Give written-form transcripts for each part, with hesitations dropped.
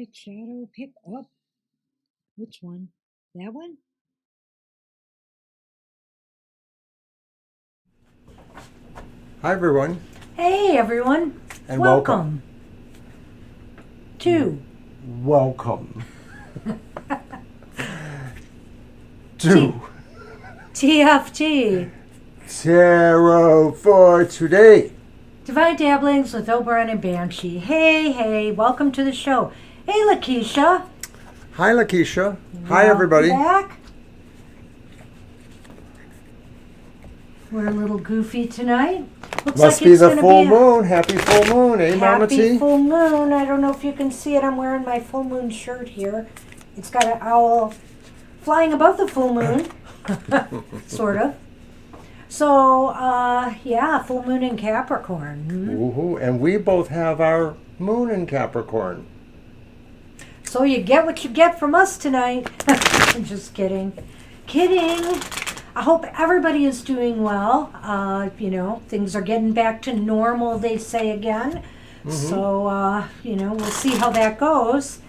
right, Shadow, pick up. Which one? That one? Hi, everyone. Hey, everyone. And welcome. to Welcome. to TFT. Tarot for today. Divine Dabblings with Oberon and Banshee. Hey, welcome to the show. Hey, Lakeisha. Hi, Lakeisha. Hi, everybody. Back. We're a little goofy tonight. Looks Must like be it's the gonna full be moon. Happy full moon, eh, Mama T? Happy full moon. I don't know if you can see it. I'm wearing my full moon shirt here. It's got an owl flying above the full moon, sort of. So, yeah, full moon in Capricorn. Woohoo. And we both have our moon in Capricorn. So you get what you get from us tonight. I'm just kidding. Kidding. I hope everybody is doing well. Things are getting back to normal, they say again. Mm-hmm. So, we'll see how that goes.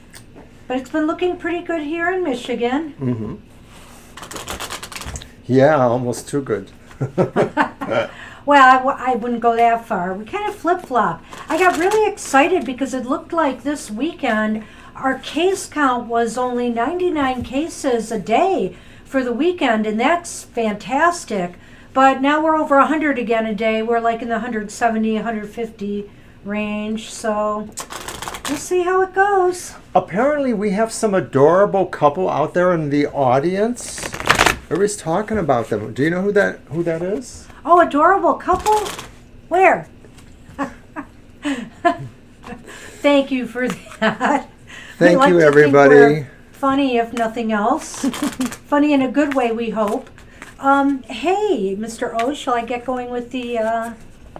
But it's been looking pretty good here in Michigan. Mm-hmm. Yeah, almost too good. Well, I wouldn't go that far. We kind of flip-flop. I got really excited because it looked like this weekend our case count was only 99 cases a day for the weekend, and that's fantastic. But now we're over 100 again a day. We're like in the 170, 150 range. So we'll see how it goes. Apparently, we have some adorable couple out there in the audience. Everybody's talking about them. Do you know who that is? Oh, adorable couple? Where? Thank you for that. Thank like you, to everybody. Think we're funny, if nothing else. Funny in a good way, we hope. Hey, Mr. O, shall I get going with the...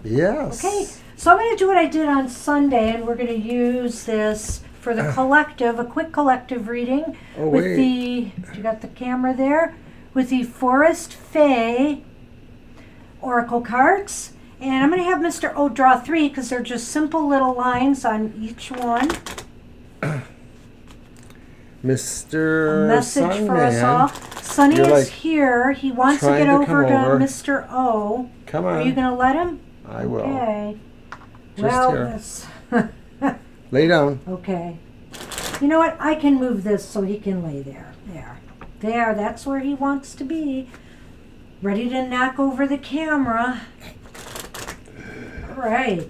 Yes. Okay, so I'm going to do what I did on Sunday, and we're going to use this for the collective, a quick collective reading. Oh, with wait. You got the camera there? With the Forest Fae Oracle cards. And I'm going to have Mr. O draw 3 because they're just simple little lines on each one. Mr. A message Sunman, for us all. Sunny you're is like here. He wants to get trying to over come to over. Mr. O. Come on. Are you going to let him? I will. Okay. Just here. This. Lay down. Okay. You know what? I can move this so he can lay there. There. That's where he wants to be. Ready to knock over the camera. All right.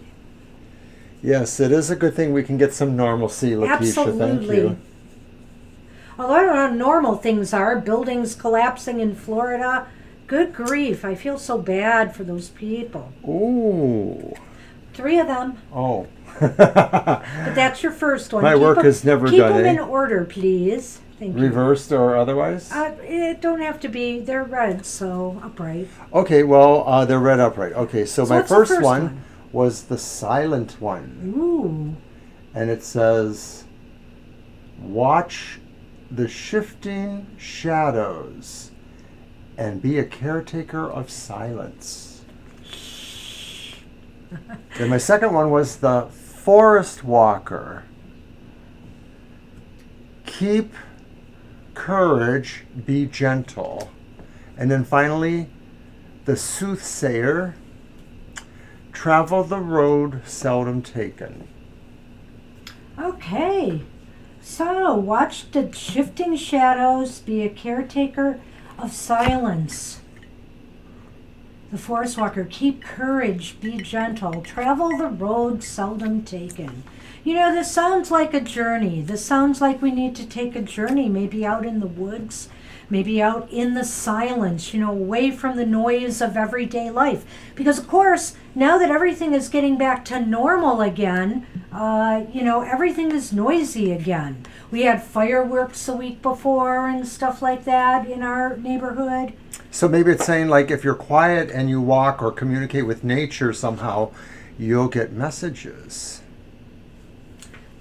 Yes, it is a good thing we can get some normalcy, Lakeisha. Absolutely. Thank you. Although I don't know how normal things are, buildings collapsing in Florida. Good grief. I feel so bad for those people. Ooh. 3 of them. Oh. But that's your first one. My work is never keep done, them eh? in order, please. Thank you. Reversed or otherwise? It don't have to be. They're red, so upright. Okay, well, they're read upright. Okay, so my what's the first first one was the silent one. Ooh. And it says, watch the shifting shadows and be a caretaker of silence. Then my second one was the forest walker. Keep courage, be gentle. And then finally, the soothsayer. Travel the road seldom taken. Okay. So, watch the shifting shadows, be a caretaker of silence. The forest walker, keep courage, be gentle. Travel the road seldom taken. You know, this sounds like a journey. This sounds like we need to take a journey, maybe out in the woods, maybe out in the silence, away from the noise of everyday life. Because, of course, now that everything is getting back to normal again, everything is noisy again. We had fireworks a week before and stuff like that in our neighborhood. So maybe it's saying, like, if you're quiet and you walk or communicate with nature somehow, you'll get messages.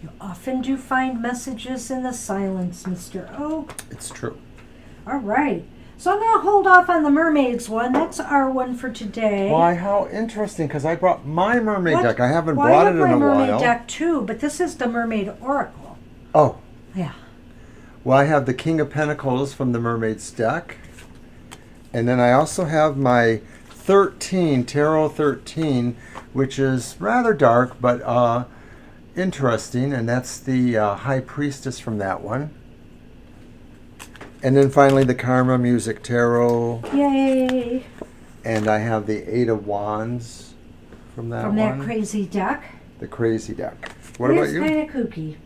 You often do find messages in the silence, Mr. O. It's true. All right. So I'm going to hold off on the mermaids one. That's our one for today. Why, how interesting, because I brought my mermaid deck. I haven't I brought have it in my a mermaid while. deck too, but this is the Mermaid Oracle. Oh, Yeah. well, I have the King of Pentacles from the Mermaid's deck. And then I also have my 13, Tarot 13, which is rather dark, but interesting. And that's the High Priestess from that one. And then finally the Karma Music Tarot. Yay. And I have the Eight of Wands from that one. From that crazy deck. The crazy deck. What about you? It's kind of kooky.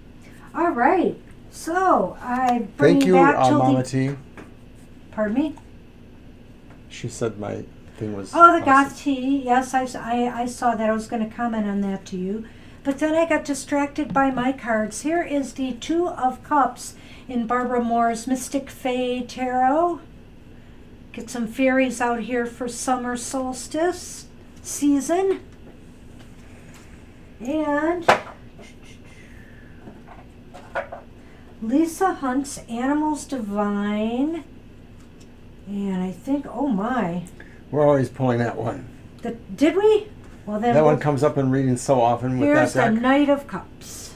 All right. So I bring Thank you, back to Mama the... T. Pardon me? She said my thing was... Oh, the awesome. goth tea. Yes, I saw that. I was going to comment on that to you. But then I got distracted by my cards. Here is the Two of Cups in Barbara Moore's Mystic Fae Tarot. Get some fairies out here for summer solstice season. And Lisa Hunt's Animals Divine. And I think, oh my. We're always pulling that one. Did we? Well, then That one comes up in readings so often with that here's the deck. Knight of Cups.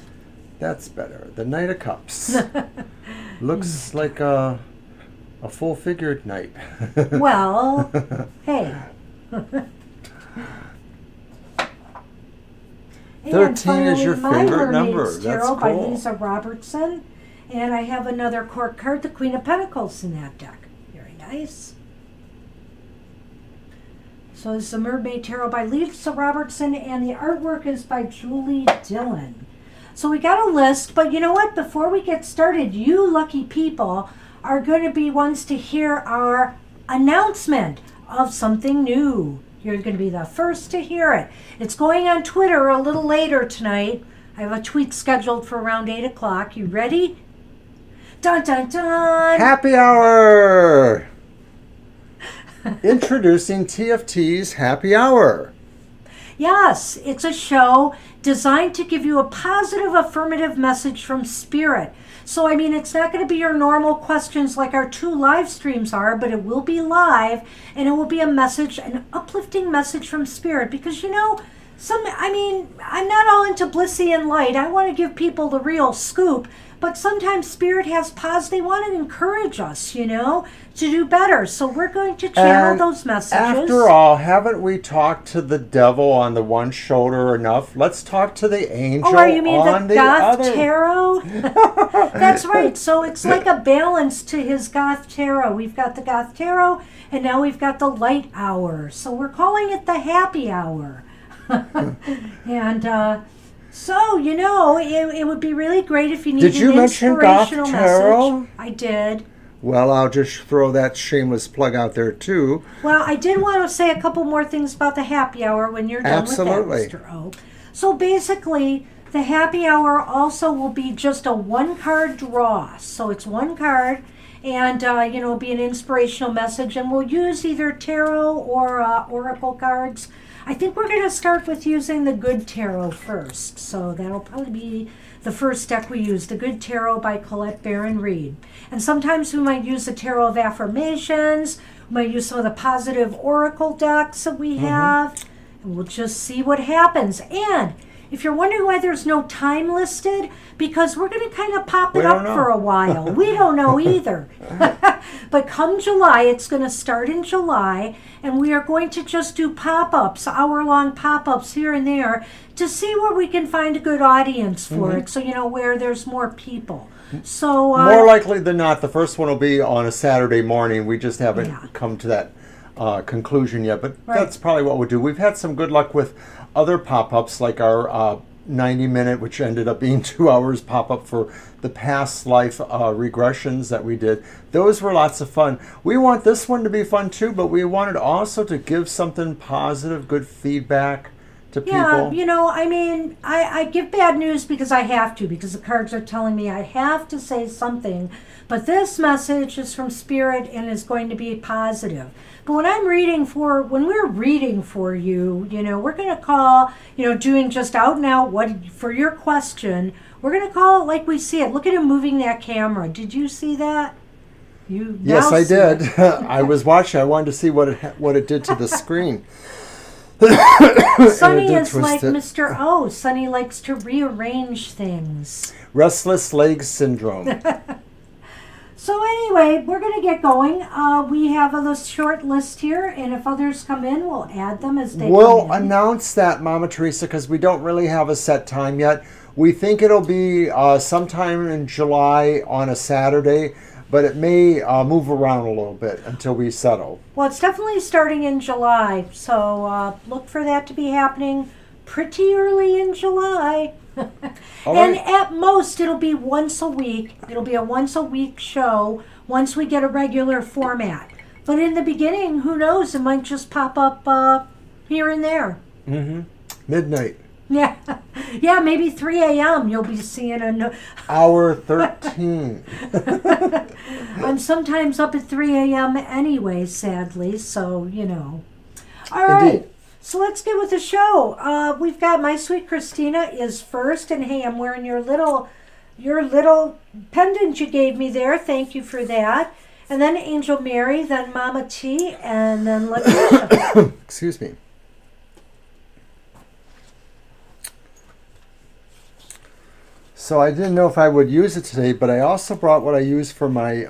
That's better. The Knight of Cups. Looks like a full-figured knight. Well, hey. And 13 is your finally, favorite My number. Mermaid's That's Tarot by cool. Lisa Robertson. And I have another court card, the Queen of Pentacles, in that deck. Very nice. So it's the Mermaid Tarot by Lisa Robertson, and the artwork is by Julie Dillon. So we got a list, but you know what? Before we get started, you lucky people are going to be ones to hear our announcement of something new. You're going to be the first to hear it. It's going on Twitter a little later tonight. I have a tweet scheduled for around 8 o'clock. You ready? Dun, dun, dun. Happy Hour! Introducing TFT's Happy Hour. Yes, it's a show designed to give you a positive, affirmative message from Spirit. So, I mean, it's not going to be your normal questions like our 2 live streams are, but it will be live, and it will be a message, an uplifting message from Spirit. Because, you know, I'm not all into blissy and light. I want to give people the real scoop. But sometimes Spirit has they want to encourage us, you know, to do better. So we're going to channel those messages. After all, haven't we talked to the devil on the one shoulder enough? Let's talk to the angel Oh, you mean on the the Goth other. Tarot? That's right. So it's like a balance to his Goth Tarot. We've got the Goth Tarot, and now we've got the Light Hour. So we're calling it the Happy Hour. And so, you know, it would be really great if you needed Did you an mention Goth inspirational Tarot? message. I did. Well, I'll just throw that shameless plug out there, too. Well, I did want to say a couple more things about the Happy Hour when you're done Absolutely. with that, Mr. O. So basically, the Happy Hour also will be just a 1-card draw. So it's 1 card, and, you know, it'll be an inspirational message, and we'll use either tarot or oracle cards. I think we're going to start with using the Good Tarot first. So that'll probably be the first deck we use, the Good Tarot by Colette Baron Reed. And sometimes we might use the Tarot of Affirmations. We might use some of the positive oracle decks that we have. And we'll just see what happens. And if you're wondering why there's no time listed, because we're going to kind of pop it up for a while. We don't know either. But come July, it's going to start in July, and we are going to just do pop-ups, hour-long pop-ups here and there, to see where we can find a good audience for it, so, you know, where there's more people. So More likely than not, the first one will be on a Saturday morning. We just haven't come to that conclusion yet, but that's probably what we'll do. We've had some good luck with other pop-ups, like our 90-minute, which ended up being 2 hours pop-up for the past life regressions that we did. Those were lots of fun. We want this one to be fun too, but we wanted also to give something positive, good feedback to people. Yeah, you know, I mean, I give bad news because I have to, because the cards are telling me I have to say something. But this message is from Spirit and is going to be positive. But when we're reading for you, you know, we're going to call, you know, doing just out and out for your question, we're going to call it like we see it. Look at him moving that camera. Did you see that? Yes, I did. I was watching. I wanted to see what it did to the screen. Sunny did is twist like it. Mr. O. Sunny likes to rearrange things. Restless leg syndrome. So anyway, we're going to get going. We have a short list here, and if others come in, we'll add them as they We'll come in. announce that, Mama Teresa, because we don't really have a set time yet. We think it'll be sometime in July on a Saturday, but it may move around a little bit until we settle. Well, it's definitely starting in July, so look for that to be happening pretty early in July. All And right. at most, it'll be once a week. It'll be a once a week show once we get a regular format. But in the beginning, who knows? It might just pop up here and there. Mm-hmm. Midnight. Yeah, yeah, maybe 3 a.m. You'll be seeing Hour 13. I'm sometimes up at 3 a.m. anyway, sadly, so, you know. All right, Indeed. so let's get with the show. We've got My Sweet Christina is first, and hey, I'm wearing your little pendant you gave me there. Thank you for that. And then Angel Mary, then Mama T, and then Letitia. Excuse me. So I didn't know if I would use it today, but I also brought what I use for my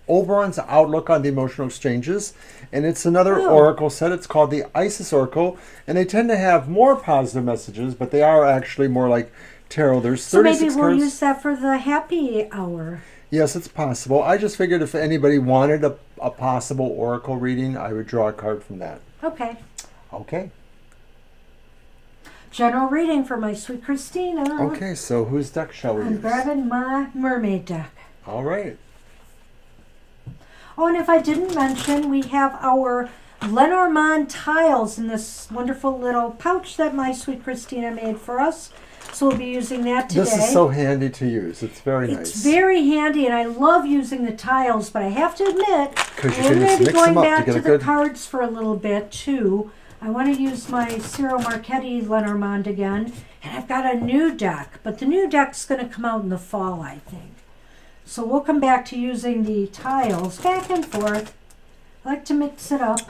Oberon's Outlook on the Emotional Exchanges. And it's another oracle set. It's called the Isis Oracle. And they tend to have more positive messages, but they are actually more like tarot. There's 36 So maybe we'll cards. use that for the happy hour. Yes, it's possible. I just figured if anybody wanted a possible oracle reading, I would draw a card from that. Okay. Okay. General reading for My Sweet Christina. Okay, so whose deck shall we I'm use? grabbing my mermaid deck. All right. Oh, and if I didn't mention, we have our Lenormand tiles in this wonderful little pouch that My Sweet Christina made for us. So we'll be using that today. This is so handy to use. It's very nice. It's very handy, and I love using the tiles, but I have to admit, 'Cause you I'm can going just to be mix them going up to back get to a the good- cards for a little bit, too. I want to use my Ciro Marchetti Lenormand again, and I've got a new deck, but the new deck's going to come out in the fall, I think. So we'll come back to using the tiles back and forth. I like to mix it up.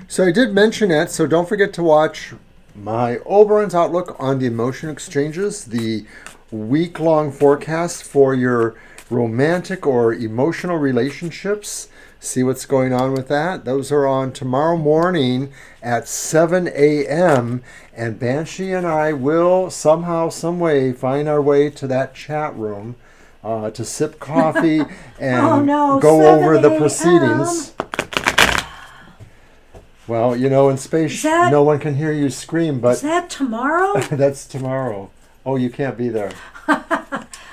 So I did mention that, so don't forget to watch my Oberon's Outlook on the Emotion Exchanges, the week-long forecast for your romantic or emotional relationships. See what's going on with that. Those are on tomorrow morning at 7 a.m. And Banshee and I will somehow, some way, find our way to that chat room to sip coffee and Oh, no, go 7 over the a.m.. proceedings. Well, you know, in space, no one can hear you scream, but Is that tomorrow? that's tomorrow. Oh, you can't be there.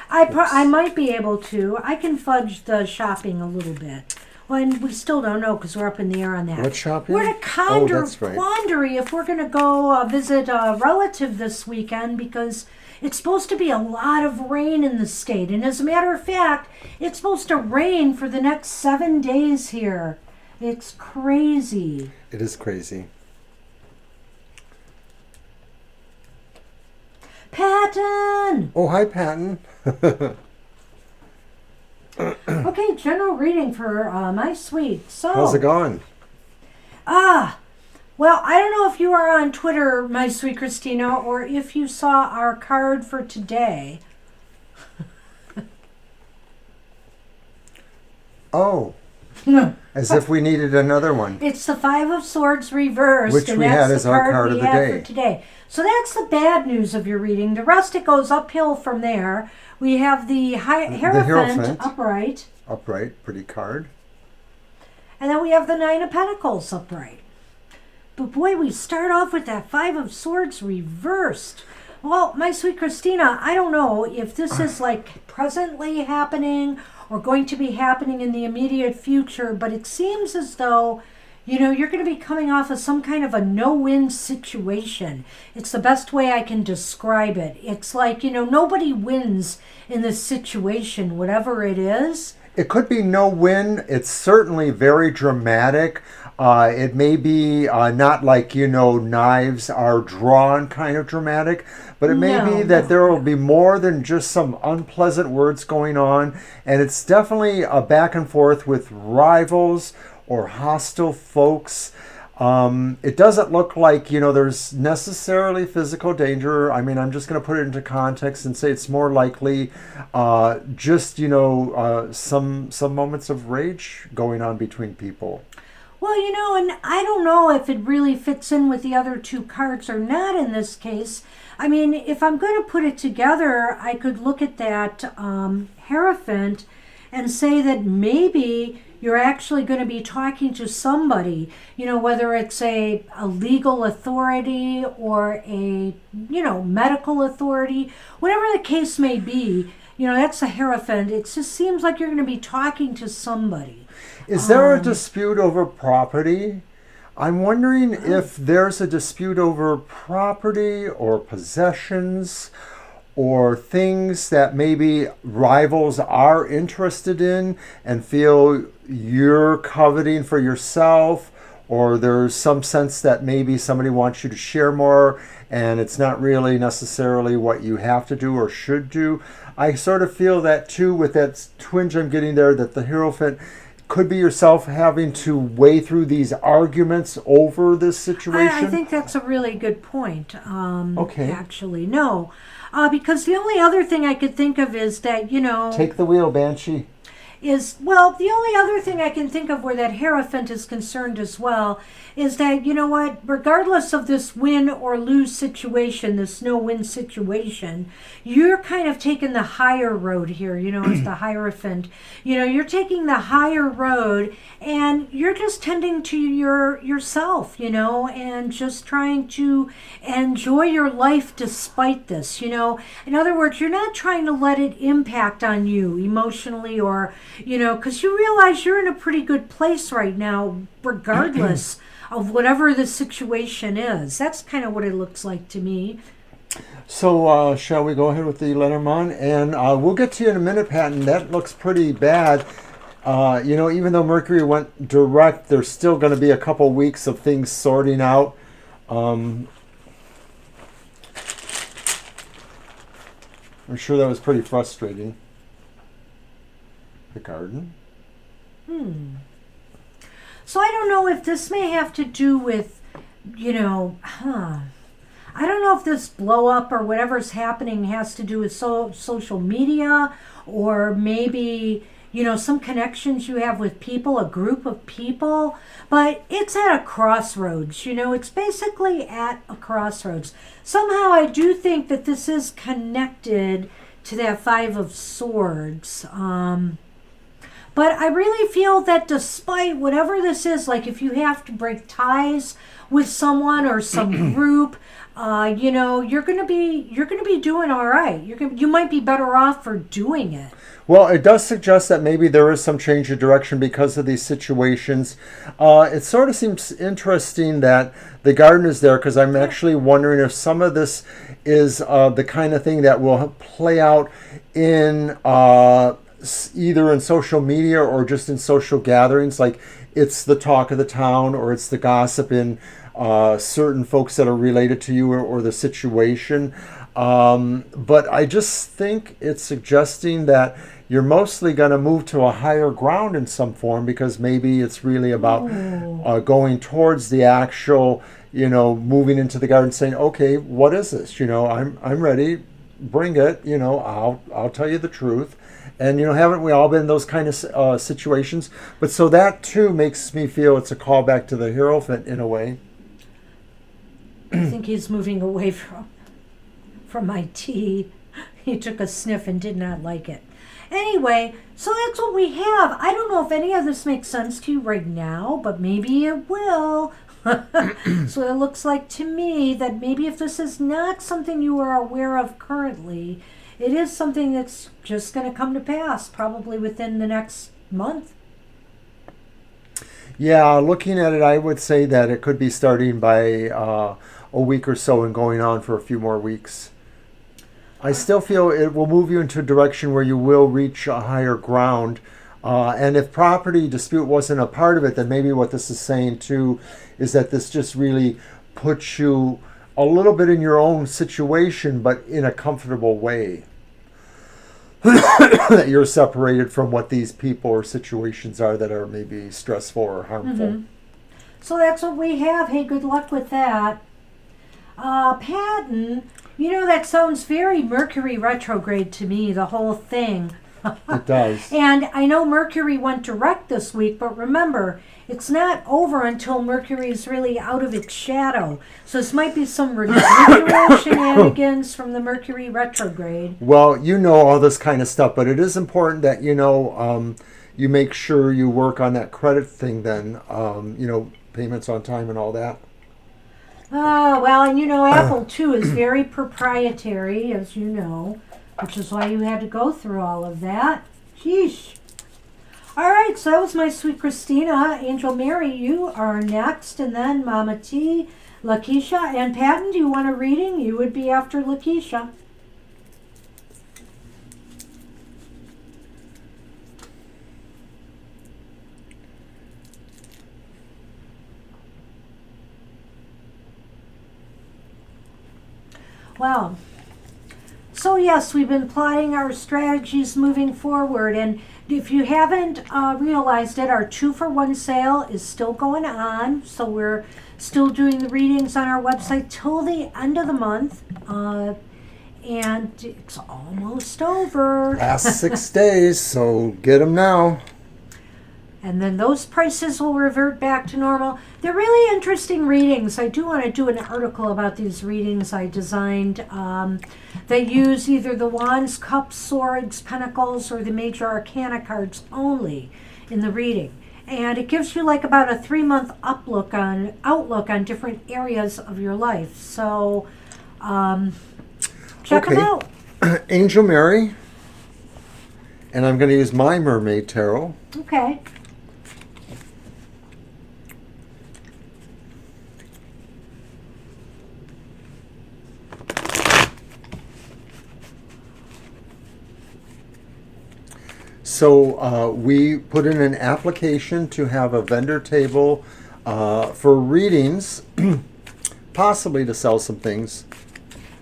I might be able to. I can fudge the shopping a little bit. Well, and we still don't know because we're up in the air on that. What shopping? We're at Oh, that's right. quandary if we're going to go visit a relative this weekend because it's supposed to be a lot of rain in the state. And as a matter of fact, it's supposed to rain for the next 7 days here. It's crazy. It is crazy. Patton! Oh, hi, Patton. Okay, general reading for My Sweet. So, How's it going? Well, I don't know if you are on Twitter, My Sweet Christina, or if you saw our card for today. Oh, as if we needed another one. It's the Five of Swords reversed, Which and we that's had the as our card we of the have day. for today. So that's the bad news of your reading. The rest, it goes uphill from there. We have the Hierophant Hierophant. upright, Upright, pretty card. and then we have the Nine of Pentacles upright. But boy, we start off with that Five of Swords reversed. Well, My Sweet Christina, I don't know if this is like presently happening or going to be happening in the immediate future, but it seems as though, you know, you're going to be coming off of some kind of a no-win situation. It's the best way I can describe it. It's like, you know, nobody wins in this situation, whatever it is. It could be no win. It's certainly very dramatic. It may be not like, you know, knives are drawn kind of dramatic, but it may be that there will be more than just some unpleasant words going on. And it's definitely a back and forth with rivals or hostile folks. It doesn't look like, there's necessarily physical danger. I mean, I'm just going to put it into context and say it's more likely just, some moments of rage going on between people. Well, and I don't know if it really fits in with the other two cards or not in this case. I mean, if I'm going to put it together, I could look at that Hierophant and say that maybe you're actually going to be talking to somebody, whether it's a legal authority or a, medical authority, whatever the case may be, that's a Hierophant. It just seems like you're going to be talking to somebody. Is there a dispute over property? I'm wondering if there's a dispute over property or possessions or things that maybe rivals are interested in and feel you're coveting for yourself, or there's some sense that maybe somebody wants you to share more and it's not really necessarily what you have to do or should do. I sort of feel that too with that twinge I'm getting there, that the Hierophant could be yourself having to weigh through these arguments over this situation. I think that's a really good point. Okay. Actually, no. Because the only other thing I could think of is that, Take the wheel, Banshee. The only other thing I can think of where that Hierophant is concerned as well is that, regardless of this win or lose situation, this no-win situation, you're kind of taking the higher road here, as the Hierophant. You're taking the higher road and you're just tending to yourself, and just trying to enjoy your life despite this, In other words, you're not trying to let it impact on you emotionally or, because you realize you're in a pretty good place right now, regardless of whatever the situation is. That's kind of what it looks like to me. So shall we go ahead with the Lenormand? And we'll get to you in a minute, Patton. That looks pretty bad. Even though Mercury went direct, there's still going to be a couple weeks of things sorting out. I'm sure that was pretty frustrating. The garden. So I don't know if this may have to do with, I don't know if this blow up or whatever's happening has to do with social media, or maybe, some connections you have with people, a group of people, but it's at a crossroads, it's basically at a crossroads. Somehow I do think that this is connected to that Five of Swords. But I really feel that despite whatever this is, like if you have to break ties with someone or some group, you're gonna be doing all right. You might be better off for doing it. Well, it does suggest that maybe there is some change of direction because of these situations. It sort of seems interesting that the garden is there, because I'm actually wondering if some of this is the kind of thing that will play out in either in social media or just in social gatherings. Like it's the talk of the town, or it's the gossip in certain folks that are related to you or the situation. But I just think it's suggesting that you're mostly going to move to a higher ground in some form, because maybe it's really about going towards the actual, moving into the garden, saying, okay, what is this? I'm ready. Bring it. I'll tell you the truth. And, haven't we all been in those kind of situations? But so that too makes me feel it's a callback to the Hierophant in a way. I think he's moving away from my tea. He took a sniff and did not like it. Anyway, so that's what we have. I don't know if any of this makes sense to you right now, but maybe it will. So it looks like to me that maybe if this is not something you are aware of currently, it is something that's just going to come to pass probably within the next month. Yeah, looking at it, I would say that it could be starting by a week or so and going on for a few more weeks. I still feel it will move you into a direction where you will reach a higher ground. And if property dispute wasn't a part of it, then maybe what this is saying too is that this just really puts you a little bit in your own situation, but in a comfortable way. That you're separated from what these people or situations are that are maybe stressful or harmful. Mm-hmm. So that's what we have. Hey, good luck with that. Patton, that sounds very Mercury retrograde to me, the whole thing. It does. And I know Mercury went direct this week, but remember, it's not over until Mercury is really out of its shadow. So this might be some residual shenanigans from the Mercury retrograde. Well, all this kind of stuff, but it is important that, you make sure you work on that credit thing then, payments on time and all that. Oh, well, and Apple, too, is very proprietary, as you know, which is why you had to go through all of that. Sheesh. All right, so that was my sweet Christina. Angel Mary, you are next, and then Mama T, Lakeisha, and Patton, do you want a reading? You would be after Lakeisha. Well, so yes, we've been plotting our strategies moving forward, and if you haven't realized it, our 2-for-1 sale is still going on, so we're still doing the readings on our website till the end of the month, and it's almost over. Last 6 days, so get them now. And then those prices will revert back to normal. They're really interesting readings. I do want to do an article about these readings I designed. They use either the Wands, Cups, Swords, Pentacles, or the Major Arcana cards only in the reading. And it gives you like about a 3-month outlook on different areas of your life. So check them out. Angel Mary. And I'm going to use my Mermaid Tarot. Okay. So we put in an application to have a vendor table for readings, possibly to sell some things.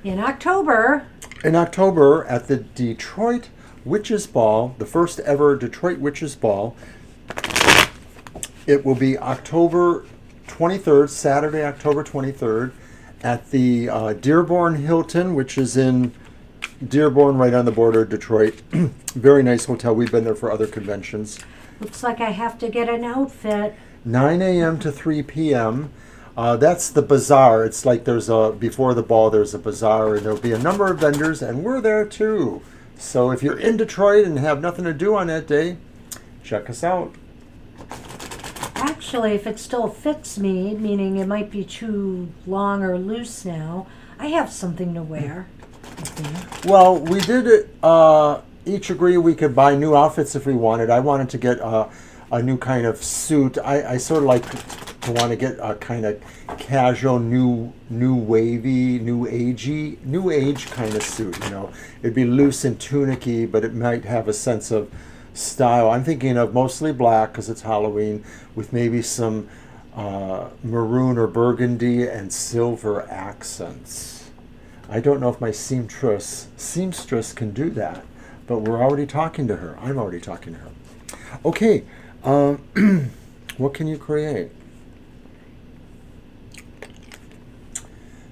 In October At the Detroit Witches Ball, the first ever Detroit Witches Ball. It will be October 23rd, Saturday, October 23rd, at the Dearborn Hilton, which is in Dearborn, right on the border of Detroit. Very nice hotel. We've been there for other conventions. looks like I have to get an outfit. 9 a.m. to 3 p.m. That's the bazaar. It's like before the ball, there's a bazaar, and there'll be a number of vendors, and we're there too. So if you're in Detroit and have nothing to do on that day, check us out. Actually, if it still fits me, meaning it might be too long or loose now, I have something to wear. Well, we did each agree we could buy new outfits if we wanted. I wanted to get a new kind of suit. I sort of like to want to get a kind of casual, new wavy, new age kind of suit. It'd be loose and tunicky, but it might have a sense of style. I'm thinking of mostly black because it's Halloween, with maybe some maroon or burgundy and silver accents. I don't know if my seamstress can do that, but we're already talking to her. I'm already talking to her. Okay, what can you create?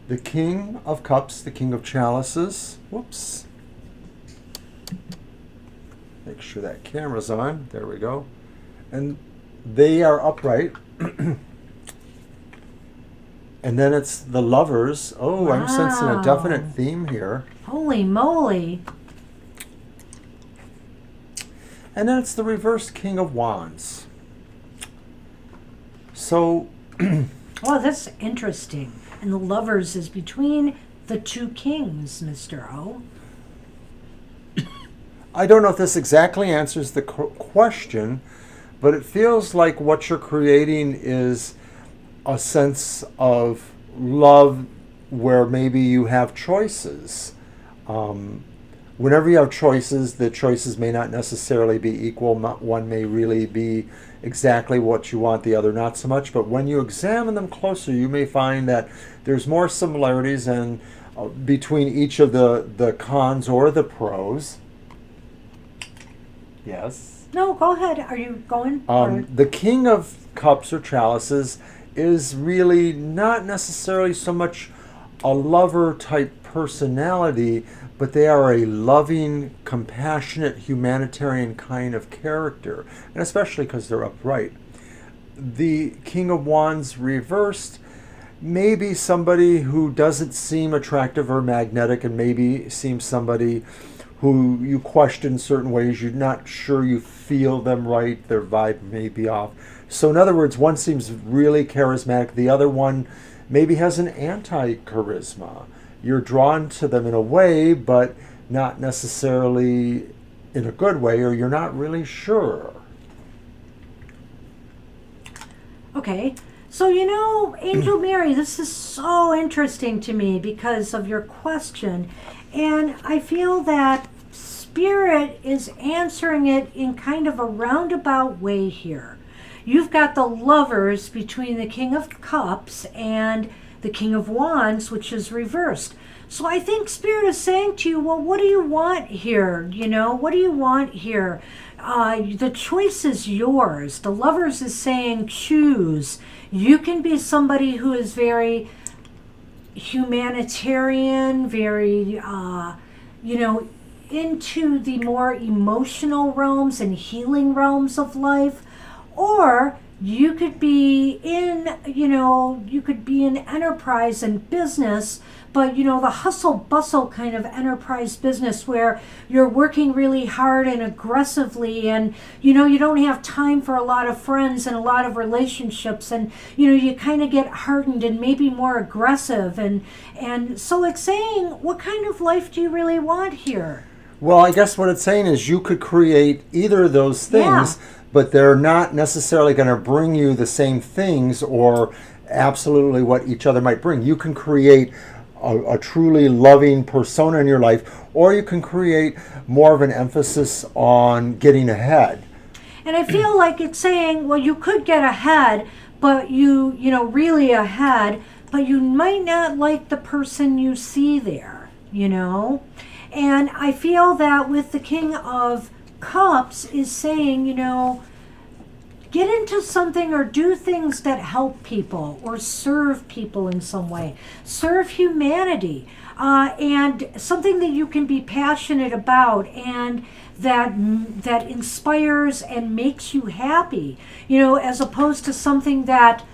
The King of Cups, the King of Chalices. Whoops. Make sure that camera's on. There we go. And they are upright. And then it's the Lovers. Oh, wow. I'm sensing a definite theme here. Holy moly. And then it's the reversed King of Wands. So... Oh, that's interesting. And the Lovers is between the two kings, Mr. O. I don't know if this exactly answers the question, but it feels like what you're creating is a sense of love where maybe you have choices. Whenever you have choices, the choices may not necessarily be equal. One may really be exactly what you want, the other not so much. But when you examine them closer, you may find that there's more similarities and between each of the cons or the pros. Yes? No, go ahead. Are you going? The King of Cups or Chalices is really not necessarily so much a lover type personality, but they are a loving, compassionate, humanitarian kind of character, and especially because they're upright. The King of Wands reversed may be somebody who doesn't seem attractive or magnetic, and maybe seems somebody who you question in certain ways. You're not sure you feel them right. Their vibe may be off. So in other words, one seems really charismatic. The other one maybe has an anti-charisma. You're drawn to them in a way, but not necessarily in a good way, or you're not really sure. Okay. So, Angel Mary, this is so interesting to me because of your question. And I feel that Spirit is answering it in kind of a roundabout way here. You've got the Lovers between the King of Cups and the King of Wands, which is reversed. So I think Spirit is saying to you, well, what do you want here? What do you want here? The choice is yours. The Lovers is saying choose. You can be somebody who is very humanitarian, very, into the more emotional realms and healing realms of life. Or you could be in enterprise and business, but the hustle bustle kind of enterprise business where you're working really hard and aggressively, and you don't have time for a lot of friends and a lot of relationships, and you kind of get hardened and maybe more aggressive, and so it's saying, what kind of life do you really want here? Well, I guess what it's saying is you could create either of those things, but they're not necessarily going to bring you the same things or absolutely what each other might bring. You can create a truly loving persona in your life, or you can create more of an emphasis on getting ahead. And I feel like it's saying, well, you could get ahead, but really ahead, but you might not like the person you see there, And I feel that with the King of Cups is saying, get into something or do things that help people or serve people in some way. Serve humanity, and something that you can be passionate about and that inspires and makes you happy, as opposed to something that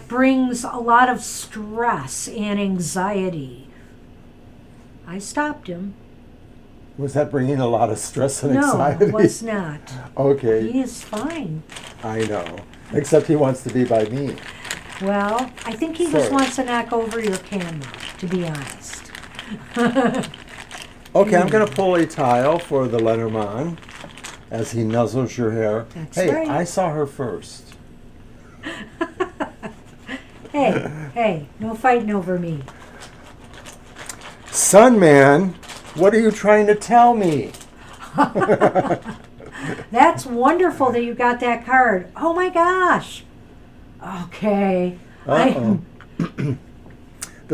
brings a lot of stress and anxiety. I stopped him. Was that bringing a lot of stress and anxiety? No, it was not. Okay. He is fine. I know. Except he wants to be by me. Well, I think he just wants to knock over your camera, to be honest. Okay, I'm going to pull a tile for the Lenormand as he nuzzles your hair. That's hey, right. I saw her first. Hey, no fighting over me. Sunman, what are you trying to tell me? That's wonderful that you got that card. Oh my gosh. Okay. The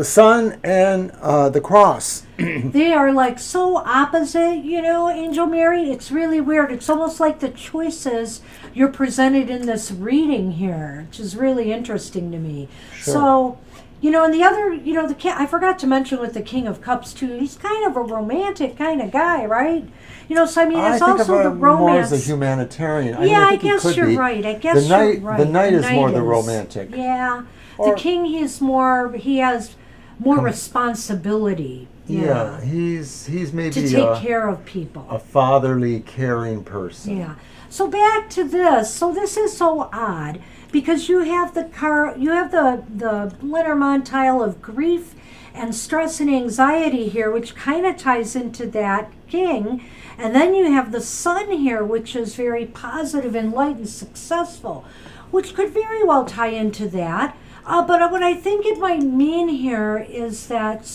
sun and the cross. They are like so opposite, Angel Mary. It's really weird. It's almost like the choices you're presented in this reading here, which is really interesting to me. Sure. So, and the other, I forgot to mention with the King of Cups too, he's kind of a romantic kind of guy, right? So I mean, it's also the romance. More as a humanitarian. I guess you're right. The knight is more the romantic. Yeah. The king, he has more responsibility. Yeah, he's maybe to take care of people. A fatherly, caring person. Yeah. So back to this. So this is so odd because you have the Lenormand tile of grief and stress and anxiety here, which kind of ties into that king. And then you have the sun here, which is very positive and light and successful, which could very well tie into that. But what I think it might mean here is that,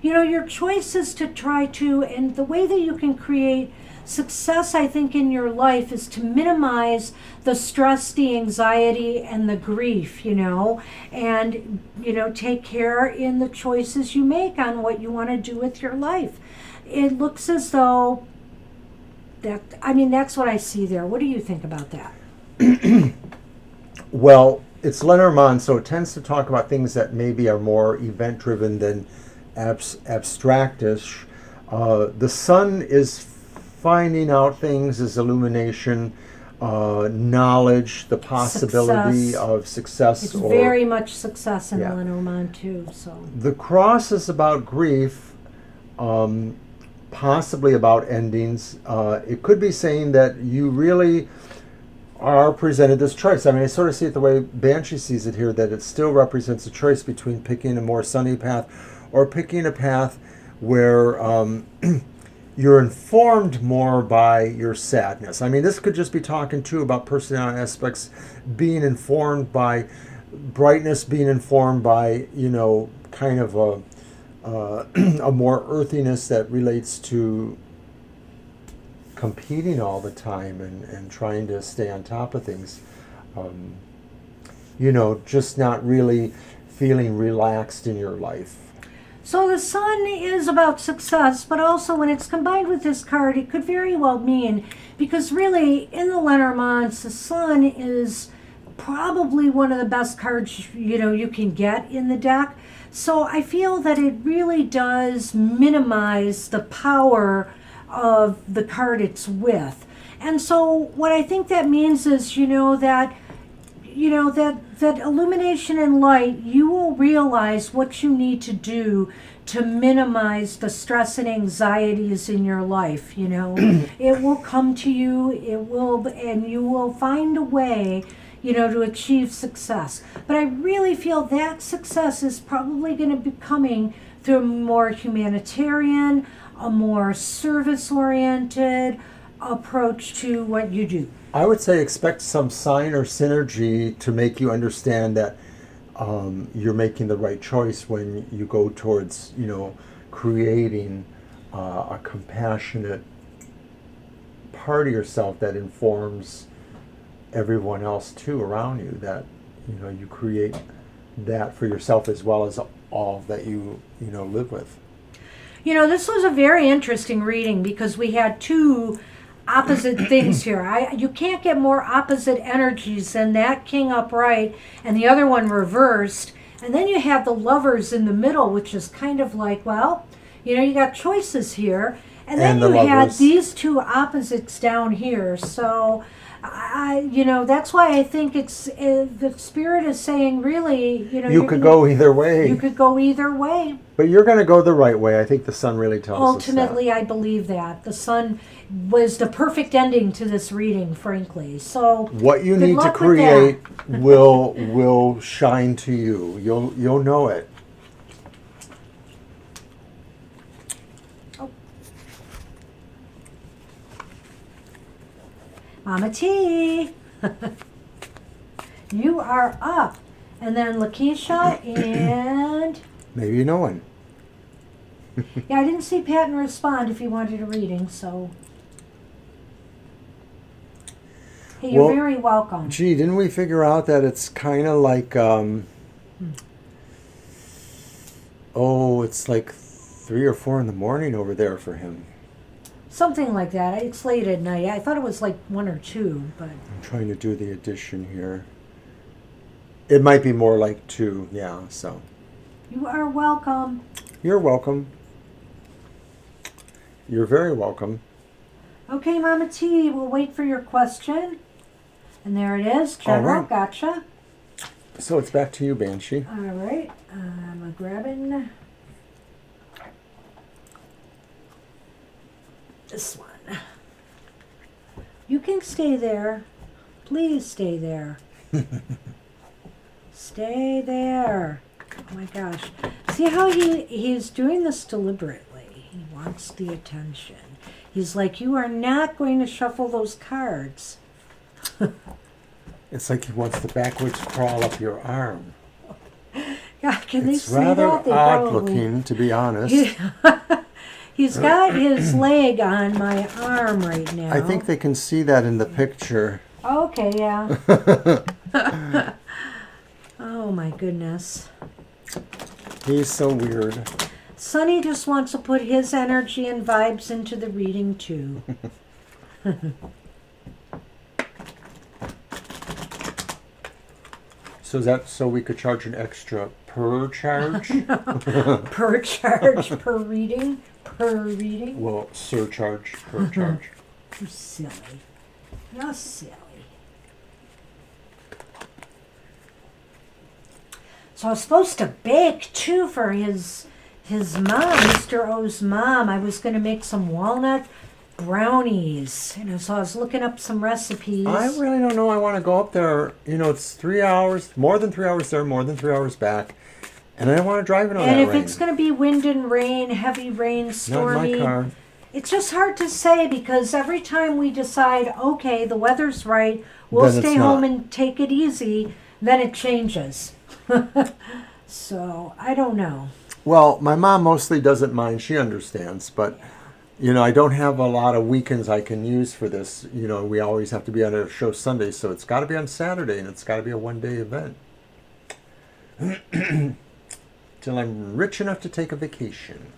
your choice is to try to, and the way that you can create success, I think, in your life is to minimize the stress, the anxiety, and the grief, and, take care in the choices you make on what you want to do with your life. It looks as though that's what I see there. What do you think about that? Well, it's Lenormand, so it tends to talk about things that maybe are more event-driven than abstractish. The sun is finding out things, is illumination, knowledge, the possibility Success. of success. It's very much success in Yeah. Lenormand too. So The cross is about grief, possibly about endings. It could be saying that you really are presented this choice. I mean, I sort of see it the way Banshee sees it here, that it still represents a choice between picking a more sunny path or picking a path where you're informed more by your sadness. I mean, this could just be talking too about personality aspects, being informed by brightness, being informed by, kind of a more earthiness that relates to competing all the time and trying to stay on top of things. Just not really feeling relaxed in your life. So the sun is about success, but also when it's combined with this card, it could very well mean, because really in the Lenormands, the sun is probably one of the best cards you can get in the deck. So I feel that it really does minimize the power of the card it's with. And so what I think that means is, that illumination and light, you will realize what you need to do to minimize the stress and anxieties in your life. It will come to you, and you will find a way to achieve success. But I really feel that success is probably going to be coming through a more humanitarian, a more service-oriented approach to what you do. I would say expect some sign or synergy to make you understand that you're making the right choice when you go towards, creating a compassionate part of yourself that informs everyone else too around you. That you create that for yourself as well as all that you live with. This was a very interesting reading because we had two opposite things here. You can't get more opposite energies than that king upright and the other one reversed. And then you have the lovers in the middle, which is kind of like, well, you got choices here. And then you had these two opposites down here. So, that's why I think it's the spirit is saying, really, you could go either way. You could go either way. But you're going to go the right way. I think the sun really tells us that. Ultimately, I believe that. The sun was the perfect ending to this reading, frankly. So what you need to create will shine to you. You'll know it. Oh. Mama T, you are up. And then Lakeisha and... Maybe no one. Yeah, I didn't see Patton respond if he wanted a reading, so... Hey, you're very welcome. Gee, didn't we figure out that it's kind of like... it's like 3 or 4 in the morning over there for him. Something like that. It's late at night. I thought it was like 1 or 2, but... I'm trying to do the addition here. It might be more like 2, yeah, so... You are welcome. You're welcome. You're very welcome. Okay, Mama T, we'll wait for your question. And there it is. General, right. Gotcha. So it's back to you, Banshee. All right. I'm grabbing this one. You can stay there. Please stay there. Stay there. Oh my gosh. See how he's doing this deliberately. He wants the attention. He's like, you are not going to shuffle those cards. It's like he wants to backwards crawl up your arm. God, can they it's see rather that? They odd probably... looking, to be honest. He's got his leg on my arm right now. I think they can see that in the picture. Okay, yeah. Oh my goodness. He's so weird. Sonny just wants to put his energy and vibes into the reading too. So is that so we could charge an extra per charge? Per charge, per reading, per reading. Well, surcharge, per charge. You're silly. You're silly. So I was supposed to bake too for his mom, Mr. O's mom. I was going to make some walnut brownies. So I was looking up some recipes. I really don't know. I want to go up there. It's 3 hours, more than 3 hours there, more than 3 hours back. And I don't want to drive in all that rain. And if it's going to be wind and rain, heavy rain, stormy. Not in my car. It's just hard to say because every time we decide, okay, the weather's right, we'll stay home and take it easy, then it changes. So, I don't know. Well, my mom mostly doesn't mind. She understands. But, I don't have a lot of weekends I can use for this. We always have to be on a show Sunday, so it's got to be on Saturday, and it's got to be a one-day event. Till I'm rich enough to take a vacation.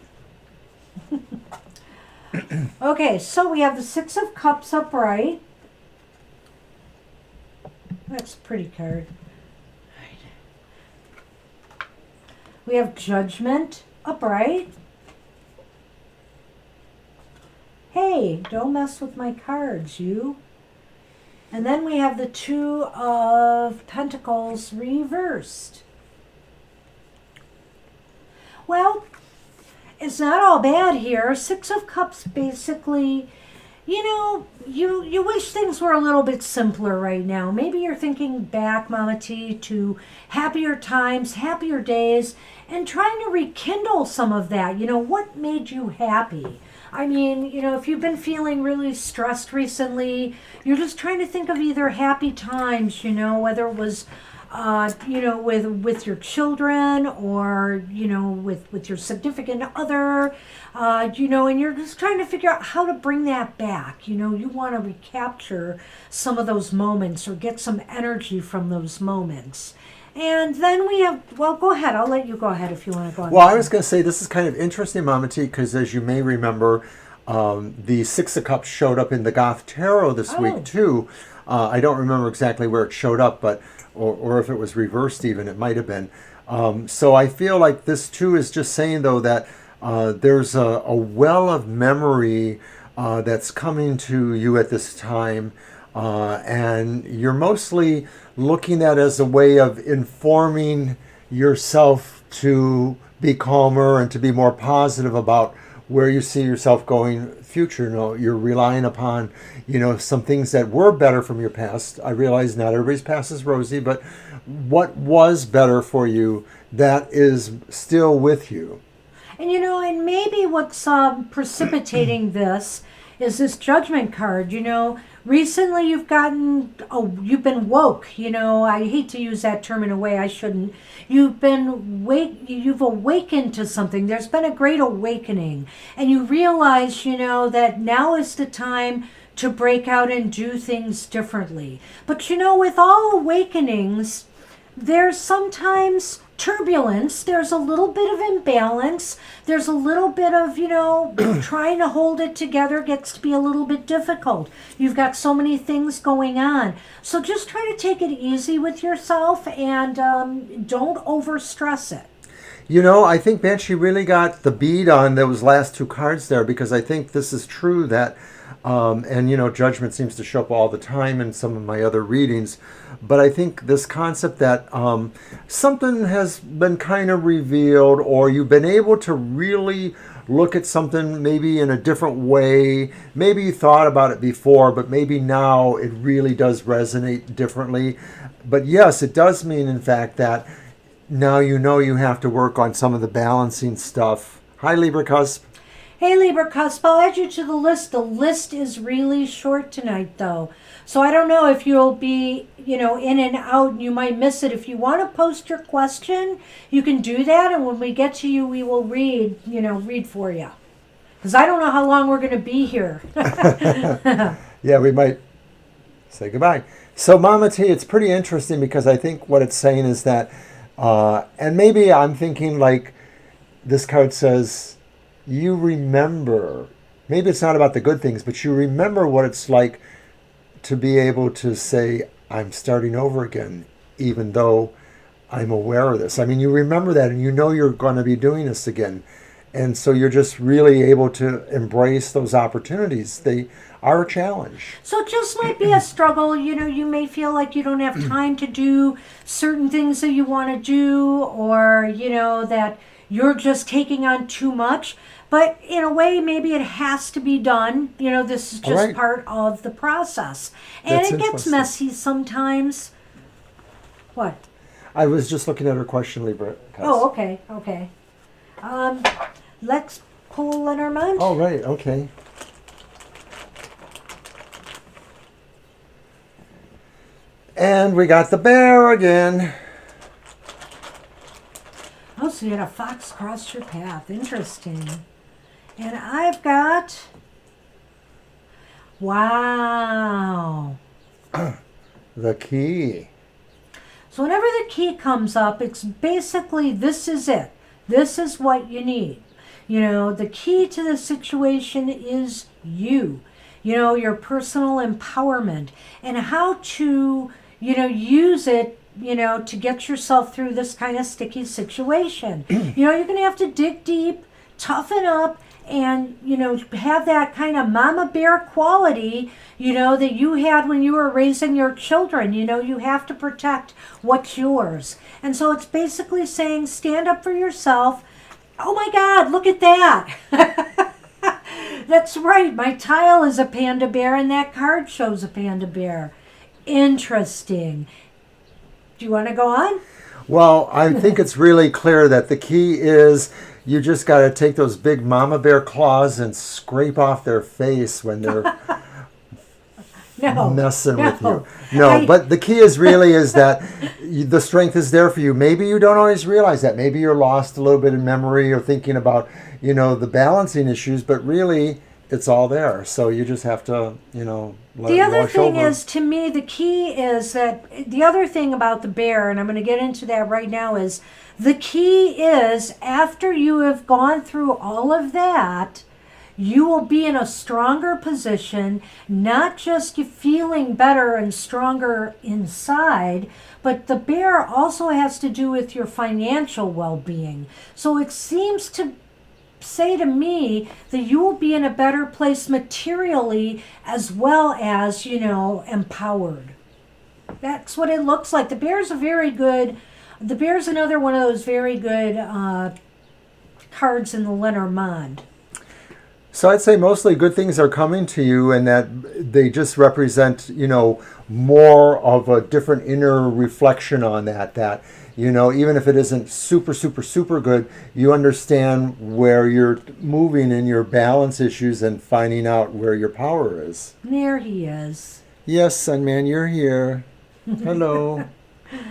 Okay, so we have the Six of Cups upright. That's a pretty card. We have Judgment upright. Hey, don't mess with my cards, you. And then we have the Two of Pentacles reversed. Well, it's not all bad here. Six of Cups basically, you wish things were a little bit simpler right now. Maybe you're thinking back, Mama T, to happier times, happier days, and trying to rekindle some of that. What made you happy? I mean, if you've been feeling really stressed recently, you're just trying to think of either happy times, whether it was with your children or, with your significant other, and you're just trying to figure out how to bring that back. You want to recapture some of those moments or get some energy from those moments. And then we have, well, go ahead. I'll let you go ahead if you want to go on. Well, I was going to say this is kind of interesting, Mama T, because as you may remember, the Six of Cups showed up in the Goth Tarot this week, too. I don't remember exactly where it showed up, but or if it was reversed even, it might have been. So I feel like this too is just saying though that there's a well of memory that's coming to you at this time, and you're mostly looking at it as a way of informing yourself to be calmer and to be more positive about where you see yourself going future. You're relying upon, some things that were better from your past. I realize not everybody's past is rosy, but what was better for you, that is still with you. And and maybe what's precipitating this is this Judgment card. Recently you've been woke. I hate to use that term in a way I shouldn't. You've awakened to something. There's been a great awakening, and you realize, that now is the time to break out and do things differently. But with all awakenings, there's sometimes turbulence, there's a little bit of imbalance, there's a little bit of, trying to hold it together gets to be a little bit difficult. You've got so many things going on. So just try to take it easy with yourself and don't overstress it. I think Banshee really got the bead on those last two cards there, because I think this is true that, and Judgment seems to show up all the time in some of my other readings. But I think this concept that something has been kind of revealed, or you've been able to really look at something maybe in a different way. Maybe you thought about it before, but maybe now it really does resonate differently. But yes, it does mean, in fact, that now you have to work on some of the balancing stuff. Hi, Libra Cusp. Hey, Libra Cusp, I'll add you to the list. The list is really short tonight, though. So I don't know if you'll be, in and out, and you might miss it. If you want to post your question, you can do that. And when we get to you, we will read for you. Because I don't know how long we're going to be here. Yeah, we might say goodbye. So, Mama T, it's pretty interesting because I think what it's saying is that, and maybe I'm thinking like this card says, you remember, maybe it's not about the good things, but you remember what it's like to be able to say, I'm starting over again, even though I'm aware of this. I mean, you remember that and you know you're going to be doing this again. And so you're just really able to embrace those opportunities. They are a challenge. So it just might be a struggle. You may feel like you don't have time to do certain things that you want to do, or, that you're just taking on too much. But in a way, maybe it has to be done. This is just part of the process. And That's it gets messy sometimes. What? I was just looking at her question, Libra. Oh, okay. Let's pull Lenormand. Oh, right, okay. And we got the bear again. Oh, so you had a fox cross your path. Interesting. And I've got... Wow. The key. So whenever the key comes up, it's basically, this is it. This is what you need. The key to the situation is you. Your personal empowerment and how to, use it, to get yourself through this kind of sticky situation. You're going to have to dig deep, toughen up, and, have that kind of mama bear quality, that you had when you were raising your children. You have to protect what's yours. And so it's basically saying, stand up for yourself. Oh my God, look at that. That's right. My tile is a panda bear and that card shows a panda bear. Interesting. Do you want to go on? Well, I think it's really clear that the key is you just got to take those big mama bear claws and scrape off their face when they're messing with you. But the key is that the strength is there for you. Maybe you don't always realize that. Maybe you're lost a little bit in memory or thinking about, the balancing issues, but really it's all there. So you just have to, let it wash over. The other thing is, to me, the key is that the other thing about the bear, and I'm going to get into that right now, is the key is after you have gone through all of that, you will be in a stronger position, not just feeling better and stronger inside, but the bear also has to do with your financial well-being. So it seems to say to me that you will be in a better place materially as well as, empowered. That's what it looks like. The bear's another one of those very good cards in the Lenormand. So I'd say mostly good things are coming to you and that they just represent, more of a different inner reflection on that, even if it isn't super, super, super good, you understand where you're moving in your balance issues and finding out where your power is. There he is. Yes, Sunman, you're here. Hello.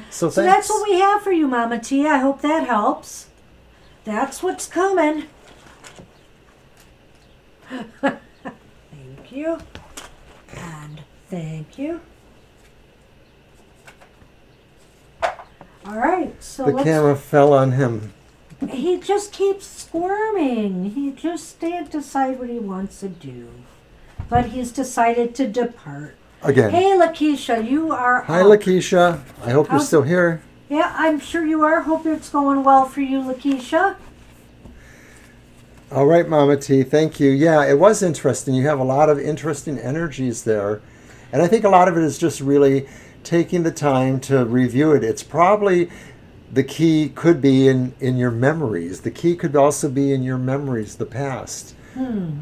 So that's what we have for you, Mama T. I hope that helps. That's what's coming. Thank you. And thank you. All right, so the camera fell on him. He just keeps squirming. He just can't decide what he wants to do. But he's decided to depart. Again. Hey, Lakeisha, you are Hi, Lakeisha. I hope you're still here. Yeah, I'm sure you are. Hope it's going well for you, Lakeisha. All right, Mama T, thank you. Yeah, it was interesting. You have a lot of interesting energies there. And I think a lot of it is just really taking the time to review it. It's probably the key could be in your memories. The key could also be in your memories, the past.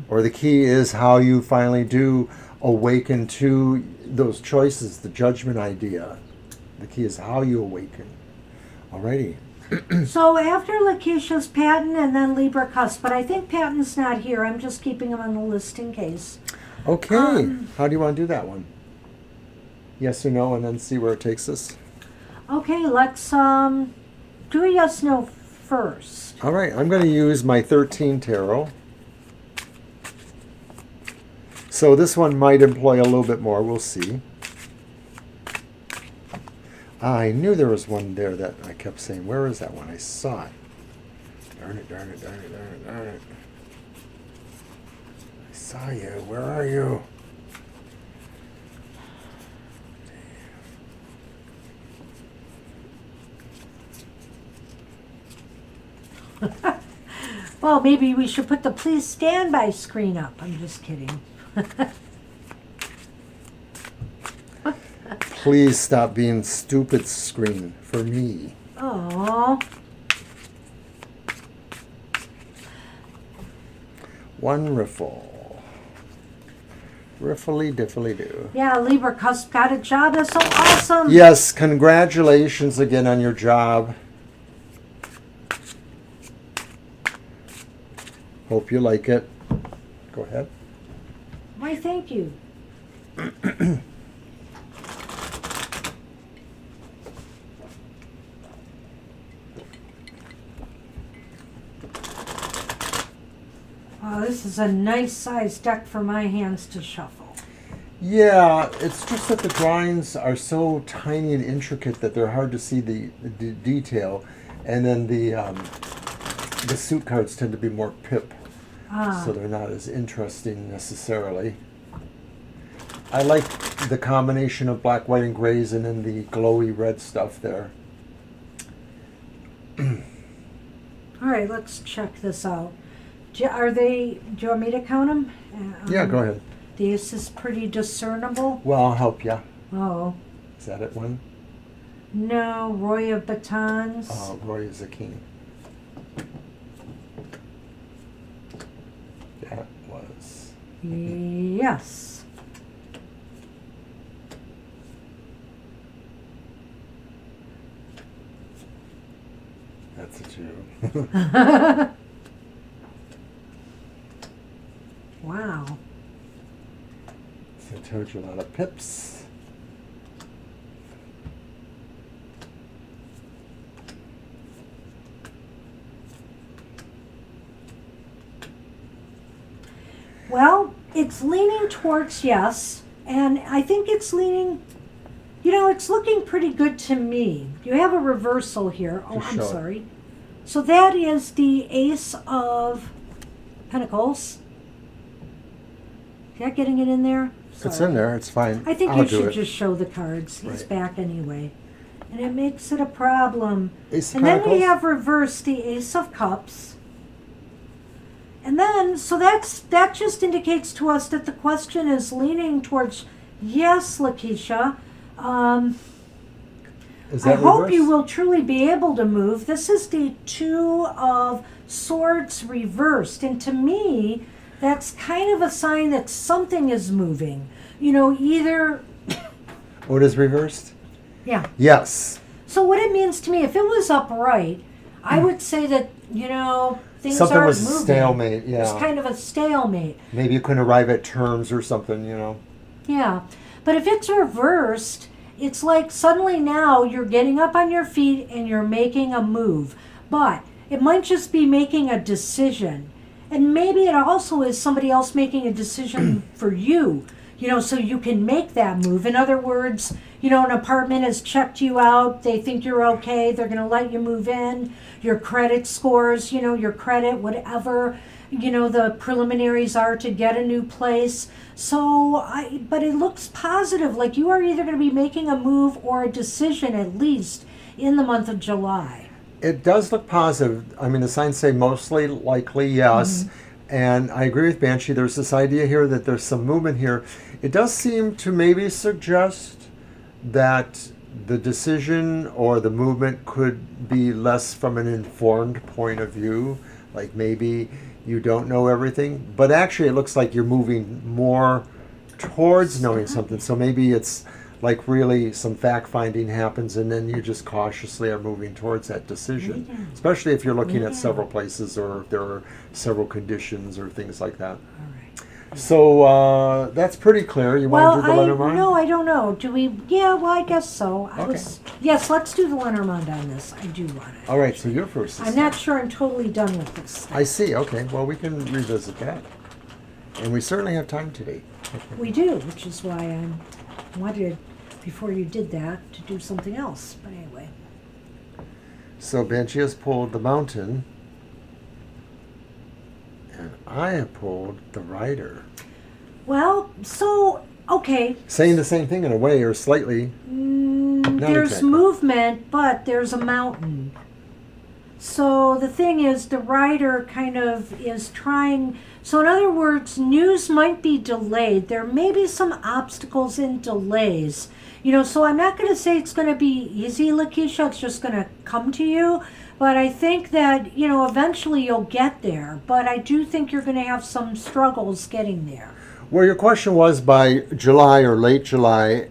Or the key is how you finally do awaken to those choices, the judgment idea. The key is how you awaken. Alrighty. So after Lakeisha's Patton and then Libra Cuss, but I think Patton's not here. I'm just keeping him on the list in case. Okay. How do you want to do that one? Yes or no, and then see where it takes us? Okay, let's do a yes/no first. All right, I'm going to use my 13 tarot. So this one might employ a little bit more. We'll see. I knew there was one there that I kept saying, where is that one? I saw it. Darn it, darn it, darn it, darn it, darn it. I saw you. Where are you? Well, maybe we should put the please stand by screen up. I'm just kidding. Please stop being stupid screen for me. Oh. One riffle. Riffly diffily do. Yeah, Libra Cusp got a job. That's so awesome. Yes, congratulations again on your job. Hope you like it. Go ahead. Why, thank you. Oh, this is a nice sized deck for my hands to shuffle. Yeah, it's just that the drawings are so tiny and intricate that they're hard to see the detail, and then the suit cards tend to be more pip, so they're not as interesting necessarily. I like the combination of black, white, and grays, and then the glowy red stuff there. All right, let's check this out. Do you want me to count them? Yeah, go ahead. The ace is pretty discernible. Well, I'll help you. Oh. Is that it, one? No, Roy of Batons. Roy is a king. That was... Yes. That's a two. Wow. So I told you a lot of pips. Well, it's leaning towards yes, and I think it's leaning, it's looking pretty good to me. You have a reversal here. Oh, I'm sorry. So that is the Ace of Pentacles. Is that getting it in there? Sorry. It's in there. It's fine. I think you should just show the cards. He's back anyway. And it makes it a problem. Ace of and Pentacles. Then we have reversed the Ace of Cups. And then, so that just indicates to us that the question is leaning towards yes, Lakeisha. Is that I hope reversed? you will truly be able to move. This is the Two of Swords reversed. And to me, that's kind of a sign that something is moving. Either... What is reversed? Yeah. Yes. So what it means to me, if it was upright, I would say that, things something aren't was moving. stalemate, yeah. It's kind of a stalemate. Maybe you couldn't arrive at terms or something, Yeah. But if it's reversed, it's like suddenly now you're getting up on your feet and you're making a move. But it might just be making a decision. And maybe it also is somebody else making a decision for you, so you can make that move. In other words, an apartment has checked you out. They think you're okay. They're going to let you move in. Your credit scores, your credit, whatever, the preliminaries are to get a new place. But it looks positive. Like you are either going to be making a move or a decision at least in the month of July. It does look positive. I mean, the signs say mostly likely yes. And I agree with Banshee. There's this idea here that there's some movement here. It does seem to maybe suggest that the decision or the movement could be less from an informed point of view. Like maybe you don't know everything. But actually, it looks like you're moving more towards knowing something. So maybe it's like really some fact-finding happens and then you just cautiously are moving towards that decision, especially if you're looking at several places or if there are several conditions or things like that. All right. So that's pretty clear. You want to do the Lenormand? No, I don't know. Do we? Yeah, well, I guess so. Yes, let's do the Lenormand on this. I do want it. All right, so you're first. I'm not sure I'm totally done with this. I see. Okay, well, we can revisit that. And we certainly have time today. We do, which is why I wanted, before you did that, to do something else. But anyway. So Banshee has pulled the Mountain. And I have pulled the Rider. Well, so, okay. Saying the same thing in a way, or slightly. There's exactly. movement, but there's a mountain. So the thing is, the writer kind of is trying. So in other words, news might be delayed. There may be some obstacles and delays. So I'm not going to say it's going to be easy, Lakeisha. It's just going to come to you. But I think that, eventually you'll get there. But I do think you're going to have some struggles getting there. Well, your question was by July or late July,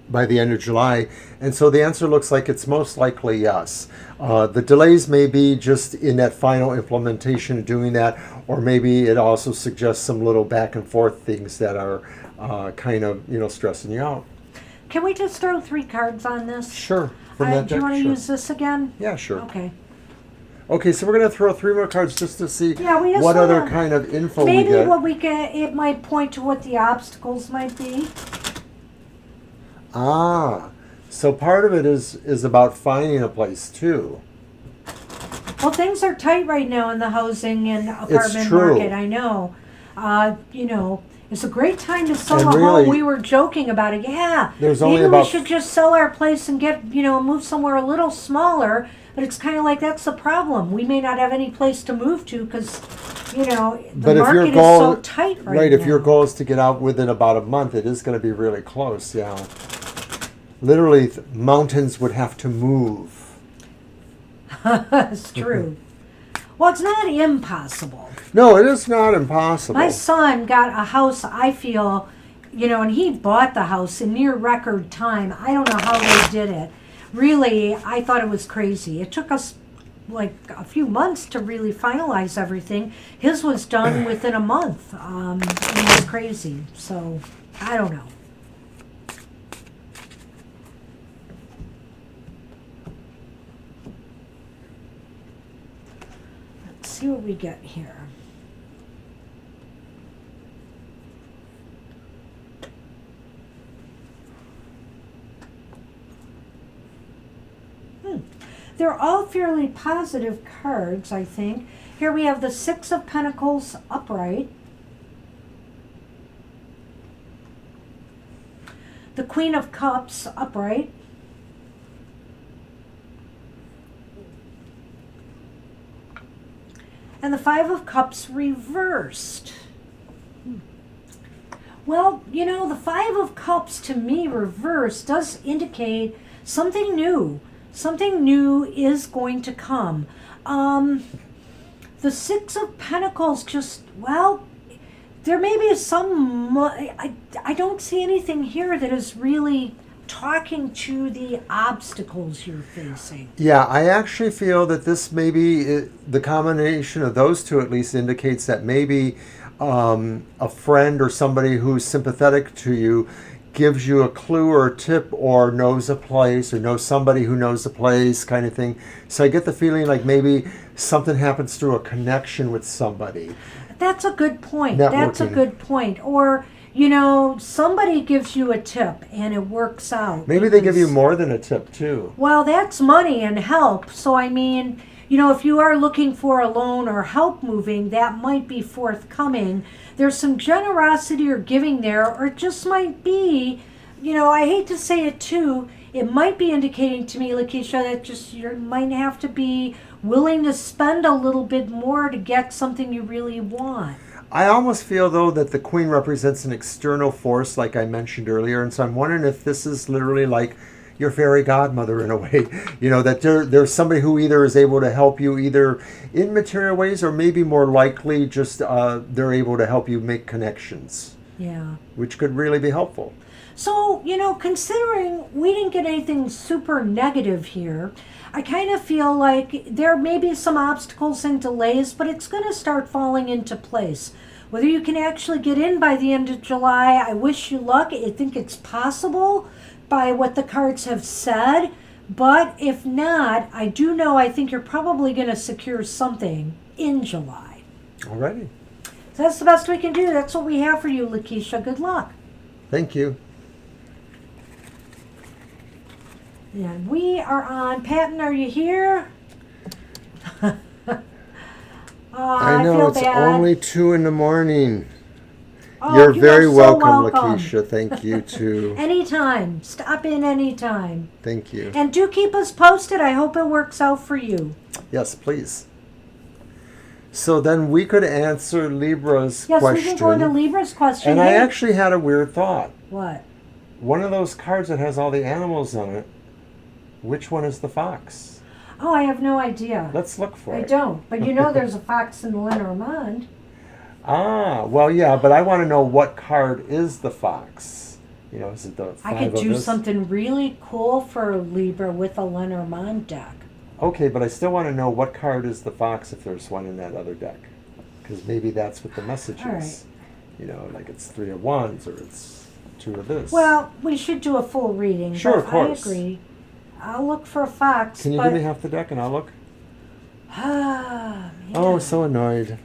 by the end of July. And so the answer looks like it's most likely yes. The delays may be just in that final implementation of doing that, or maybe it also suggests some little back and forth things that are kind of, stressing you out. Can we just throw 3 cards on this? Sure. From that do you deck, want to sure. use this again? Yeah, sure. Okay. Okay, so we're going to throw 3 more cards just to see we just what other wanna- kind of info we Maybe get. what we get, it might point to what the obstacles might be. So part of it is about finding a place too. Well, things are tight right now in the housing and apartment true. market. I know. It's a great time to sell And a really, home. We were joking about it. Yeah, there's only maybe we about- should just sell our place and get, move somewhere a little smaller. But it's kind of like that's the problem. We may not have any place to move to because, the But if your market goal, is so tight right now. if your goal is to get out within about a month, it is going to be really close. Yeah, literally, mountains would have to move. It's true. Well, it's not impossible. No, it is not impossible. My son got a house, I feel, and he bought the house in near record time. I don't know how they did it. Really, I thought it was crazy. It took us like a few months to really finalize everything. His was done within a month. It was crazy. So, I don't know. Let's see what we get here. They're all fairly positive cards, I think. Here we have the 6 of Pentacles upright. The Queen of Cups upright. And the 5 of Cups reversed. Well, the 5 of Cups to me reversed does indicate something new. Something new is going to come. The 6 of Pentacles there may be some, I don't see anything here that is really talking to the obstacles you're facing. Yeah, I actually feel that this maybe, the combination of those two at least indicates that maybe a friend or somebody who's sympathetic to you gives you a clue or a tip or knows a place or knows somebody who knows a place kind of thing. So I get the feeling like maybe something happens through a connection with somebody. That's a good point. Networking. That's a good point. Or, somebody gives you a tip and it works out. Maybe they give you more than a tip too. Well, that's money and help. So, I mean, if you are looking for a loan or help moving, that might be forthcoming. There's some generosity or giving there, or it just might be, I hate to say it too, it might be indicating to me, Lakeisha, that just you might have to be willing to spend a little bit more to get something you really want. I almost feel, though, that the Queen represents an external force, like I mentioned earlier, and so I'm wondering if this is literally like your fairy godmother in a way, that there's somebody who either is able to help you either in material ways or maybe more likely just they're able to help you make connections. Yeah. Which could really be helpful. So, considering we didn't get anything super negative here, I kind of feel like there may be some obstacles and delays, but it's going to start falling into place. Whether you can actually get in by the end of July, I wish you luck. I think it's possible by what the cards have said, but if not, I think you're probably going to secure something in July. Alrighty. So that's the best we can do. That's what we have for you, Lakeisha. Good luck. Thank you. And we are on. Patton, are you here? I know, feel it's bad. only 2 a.m. Oh, You're you very are so welcome, welcome. Lakeisha. Thank you too. Anytime. Stop in anytime. Thank you. And do keep us posted. I hope it works out for you. Yes, please. So then we could answer Libra's Yes, question. we can go into Libra's question. And I actually had a weird thought. What? One of those cards that has all the animals on it, which one is the fox? Oh, I have no idea. Let's look for it. I don't. But you know there's a fox in the Lenormand. Ah, well, yeah, but I want to know what card is the fox. You know, is it the five I could of do this? something really cool for Libra with a Lenormand deck. Okay, but I still want to know what card is the fox if there's one in that other deck. Because maybe that's what the message is. All right. You know, like it's 3 of wands or it's 2 of this. Well, we should do a full reading. Sure, but of course. I agree. I'll look for a fox. Can you give me half the deck and I'll look? Ah, man. Oh, so annoyed.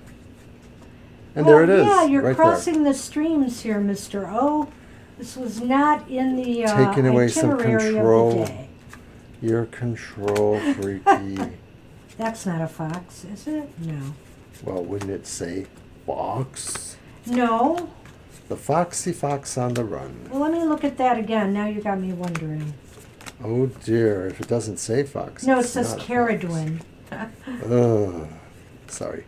And Well, there it is. Yeah, you're right crossing the streams here, Mr. O. This was not in the Taking away some itinerary control. of the day. You're control freaky. That's not a fox, is it? No. Well, wouldn't it say fox? No. The foxy fox on the run. Well, let me look at that again. Now you got me wondering. Oh dear, if it doesn't say fox. No, it it's says not a Caradwin. fox. Ugh. Sorry.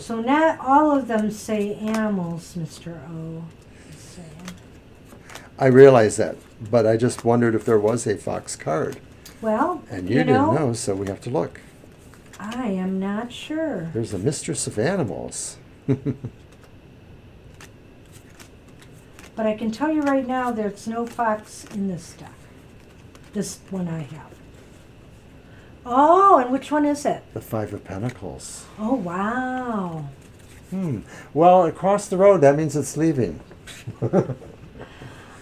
So not all of them say animals, Mr. O. Just saying. I realize that, but I just wondered if there was a fox card. Well, And you didn't know, so we have to look. I am not sure. There's a mistress of animals. But I can tell you right now there's no fox in this deck. This one I have. Oh, and which one is it? The 5 of Pentacles. Oh, wow. Well, across the road, that means it's leaving.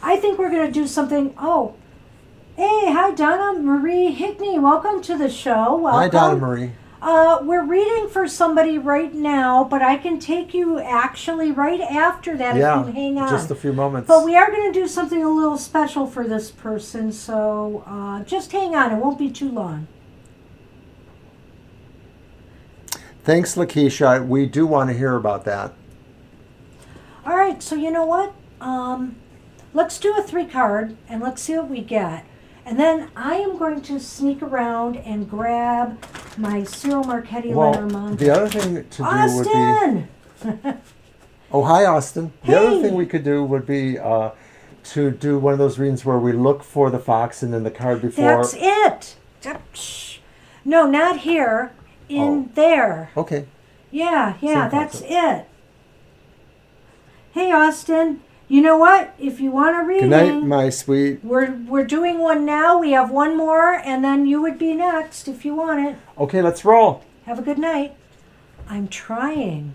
I think we're going to do something. Oh, hey, hi, Donna Marie Hickney. Welcome to the show. Welcome. Hi, Donna Marie. We're reading for somebody right now, but I can take you actually right after that if you hang on. Just a few moments. But we are going to do something a little special for this person, so just hang on. It won't be too long. Thanks, Lakeisha. We do want to hear about that. All right, so you know what? Let's do a 3-card, and let's see what we get. And then I am going to sneak around and grab my Cyril Marchetti Lenormand. The other thing to do Austin! would be... Oh, hi, Austin. The Hey! other thing we could do would be to do one of those readings where we look for the fox and then the card before... That's it! Shh. No, not here. In there. Okay. Yeah, Same that's concept. it. Hey, Austin. You know what? If you want a reading... Good night, my sweet. We're doing one now. We have one more, and then you would be next if you want it. Okay, let's roll. Have a good night. I'm trying.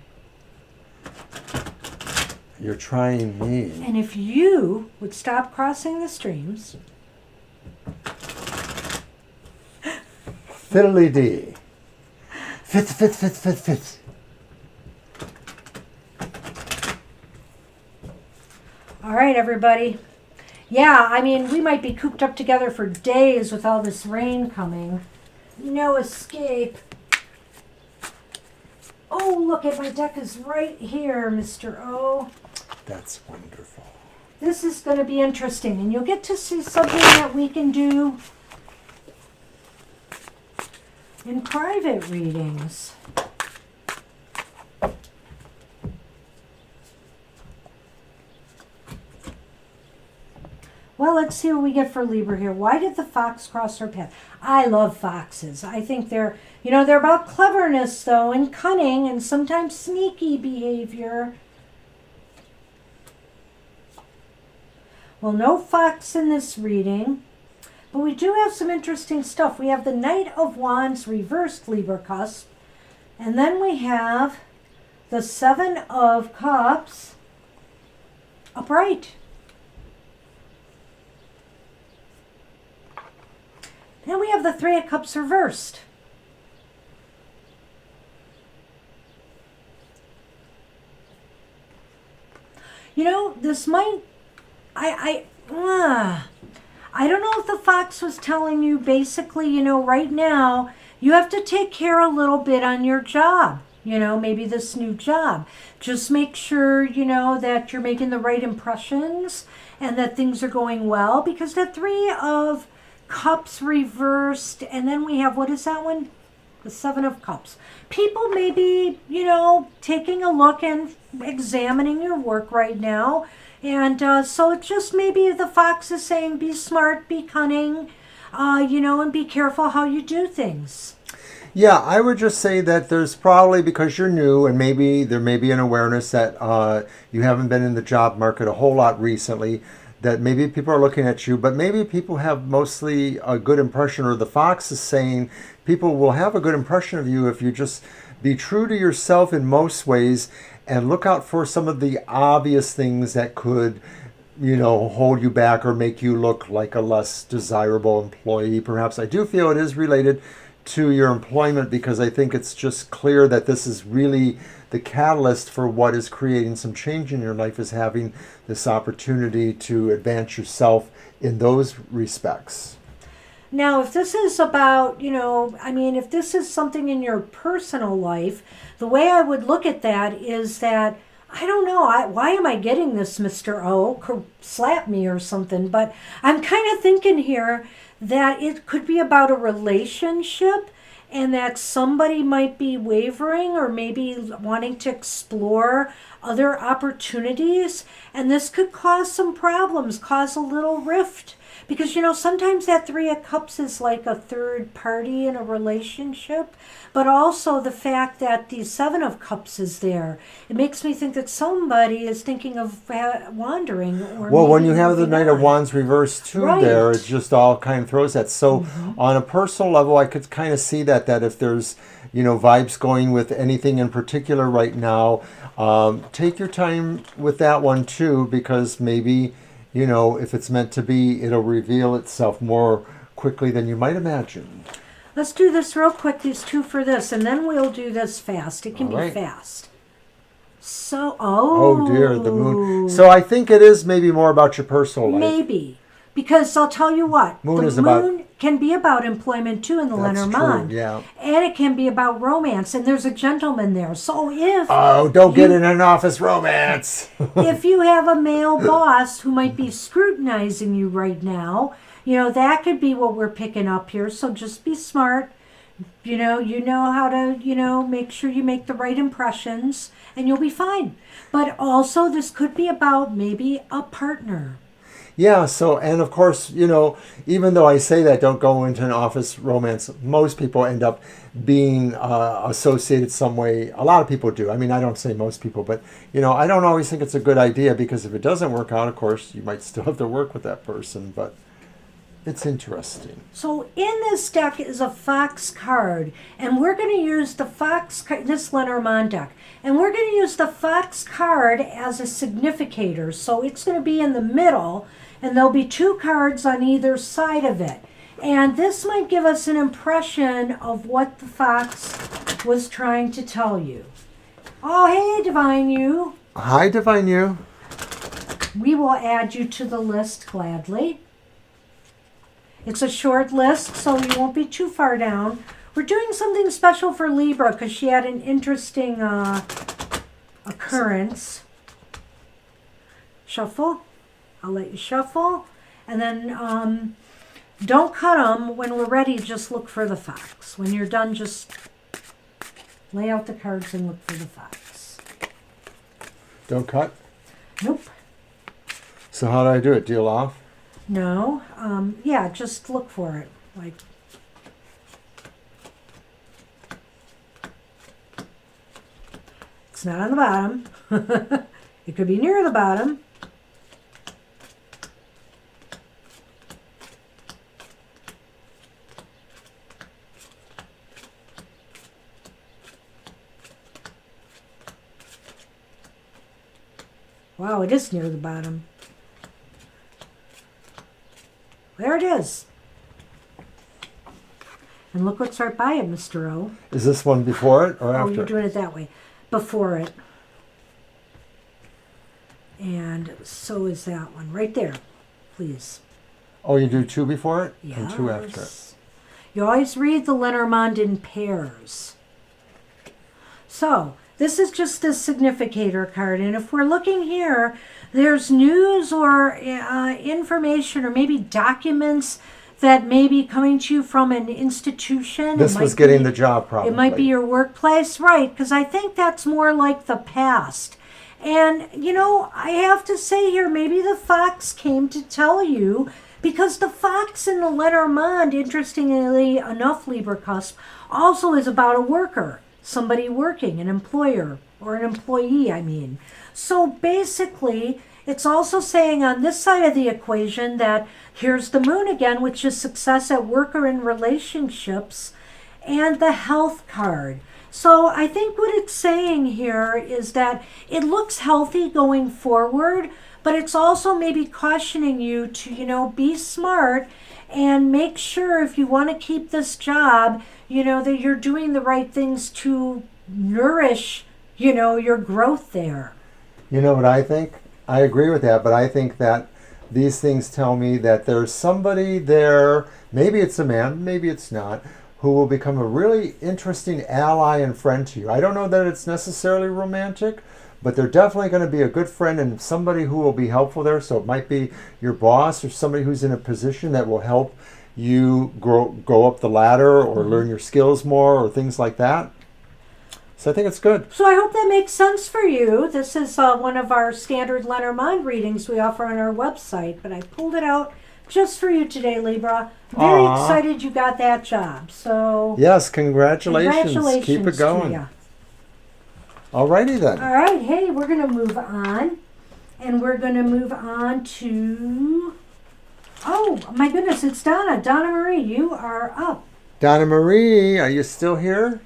You're trying me. And if you would stop crossing the streams... Fiddly-dee. Fit. All right, everybody. Yeah, I mean, we might be cooped up together for days with all this rain coming. No escape. Oh, look at my deck is right here, Mr. O. That's wonderful. This is going to be interesting, and you'll get to see something that we can do in private readings. Well, let's see what we get for Libra here. Why did the fox cross her path? I love foxes. I think they're about cleverness, though, and cunning, and sometimes sneaky behavior. Well, no fox in this reading, but we do have some interesting stuff. We have the Knight of Wands reversed Libra cusp, and then we have the 7 of Cups upright. Then we have the 3 of Cups reversed. You know, this might... I don't know if the fox was telling you basically, right now, you have to take care a little bit on your job. maybe this new job. Just make sure, that you're making the right impressions and that things are going well, because the Three of Cups reversed, and then we have, what is that one? The Seven of Cups. People may be, taking a look and examining your work right now. And so it's just maybe the fox is saying, be smart, be cunning, and be careful how you do things. Yeah, I would just say that there's probably, because you're new, and maybe there may be an awareness that you haven't been in the job market a whole lot recently, that maybe people are looking at you, but maybe people have mostly a good impression, or the fox is saying people will have a good impression of you if you just be true to yourself in most ways and look out for some of the obvious things that could hold you back or make you look like a less desirable employee. Perhaps I do feel it is related to your employment, because I think it's just clear that this is really the catalyst for what is creating some change in your life, is having this opportunity to advance yourself in those respects. Now, if this is about, if this is something in your personal life, the way I would look at that is that, I don't know, why am I getting this, Mr. O? Slap me or something. But I'm kind of thinking here that it could be about a relationship, and that somebody might be wavering or maybe wanting to explore other opportunities. And this could cause some problems, cause a little rift. Because, sometimes that Three of Cups is like a third party in a relationship, but also the fact that the Seven of Cups is there. It makes me think that somebody is thinking of wandering. Well, when you have the Knight of Wands reversed too, right, there, it just all kind of throws that. So on a personal level, I could kind of see that if there's, vibes going with anything in particular right now, take your time with that one too, because maybe, if it's meant to be, it'll reveal itself more quickly than you might imagine. Let's do this real quick, these two for this, and then we'll do this fast. It can be fast. So, oh dear, the moon. So I think it is maybe more about your personal life. Maybe. Because I'll tell you what, the moon can be about employment too in the Lenormand. True, yeah. And it can be about romance, and there's a gentleman there. So if... Oh, don't get in an office romance. If you have a male boss who might be scrutinizing you right now, that could be what we're picking up here. So just be smart. You know how to, make sure you make the right impressions, and you'll be fine. But also, this could be about maybe a partner. Yeah, so, and of course, even though I say that, don't go into an office romance, most people end up being associated some way. A lot of people do. I mean, I don't say most people, but, I don't always think it's a good idea, because if it doesn't work out, of course, you might still have to work with that person, but it's interesting. So in this deck is a fox card, and we're going to use the fox card, this Lenormand deck, and we're going to use the fox card as a significator. So it's going to be in the middle, and there'll be two cards on either side of it. And this might give us an impression of what the fox was trying to tell you. Oh, hey, Divine You. Hi, Divine You. We will add you to the list gladly. It's a short list, so you won't be too far down. We're doing something special for Libra because she had an interesting occurrence. Shuffle. I'll let you shuffle. And then don't cut them. When we're ready, just look for the fox. When you're done, just lay out the cards and look for the fox. Don't cut? Nope. So how do I do it? Deal off? No. Yeah, just look for it. Like, it's not on the bottom. It could be near the bottom. Wow, it is near the bottom. There it is. And look what's right by it, Mr. O. Is this one before it or after? Oh, you're doing it that way. Before it. And so is that one. Right there, please. Oh, you do two before it? Yes. And two after it. You always read the Lenormand in pairs. So this is just a significator card. And if we're looking here, there's news or information or maybe documents that may be coming to you from an institution. This was getting the job, probably. It might be your workplace, right? Because I think that's more like the past. And, I have to say here, maybe the fox came to tell you, because the fox in the Lenormand, interestingly enough, Libra Cusp, also is about a worker, somebody working, an employer, or an employee, I mean. So basically, it's also saying on this side of the equation that here's the moon again, which is success at work or in relationships, and the health card. So I think what it's saying here is that it looks healthy going forward, but it's also maybe cautioning you to, be smart and make sure if you want to keep this job, that you're doing the right things to nourish, your growth there. You know what I think? I agree with that, but I think that these things tell me that there's somebody there, maybe it's a man, maybe it's not, who will become a really interesting ally and friend to you. I don't know that it's necessarily romantic, but they're definitely going to be a good friend and somebody who will be helpful there. So it might be your boss or somebody who's in a position that will help you go up the ladder or learn your skills more or things like that. So I think it's good. So I hope that makes sense for you. This is one of our standard Lenormand readings we offer on our website, but I pulled it out just for you today, Libra. Very excited you got that job. So yes, congratulations. Keep it going. Alrighty then. All right. Hey, we're going to move on. And we're going to move on to... Oh, my goodness, it's Donna. Donna Marie, you are up. Donna Marie, are you still here?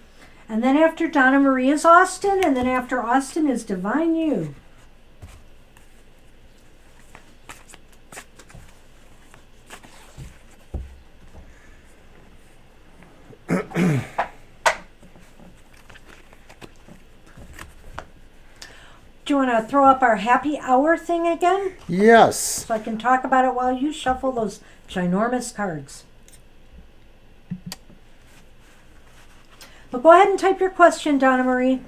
And then after Donna Marie is Austin, and then after Austin is Divine You. Do you want to throw up our happy hour thing again? Yes. So I can talk about it while you shuffle those ginormous cards. But go ahead and type your question, Donna Marie.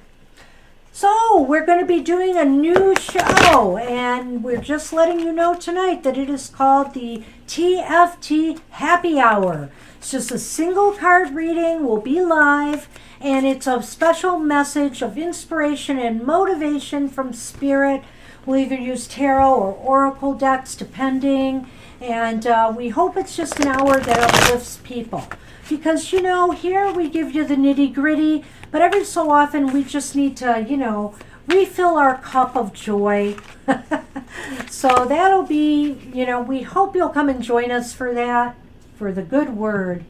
So we're going to be doing a new show, and we're just letting you know tonight that it is called the TFT Happy Hour. It's just a single card reading. We'll be live, and it's a special message of inspiration and motivation from Spirit. We'll either use tarot or oracle decks, depending, and we hope it's just an hour that uplifts people. Because, here we give you the nitty-gritty, but every so often we just need to, refill our cup of joy. So that'll be, we hope you'll come and join us for that, for the good word.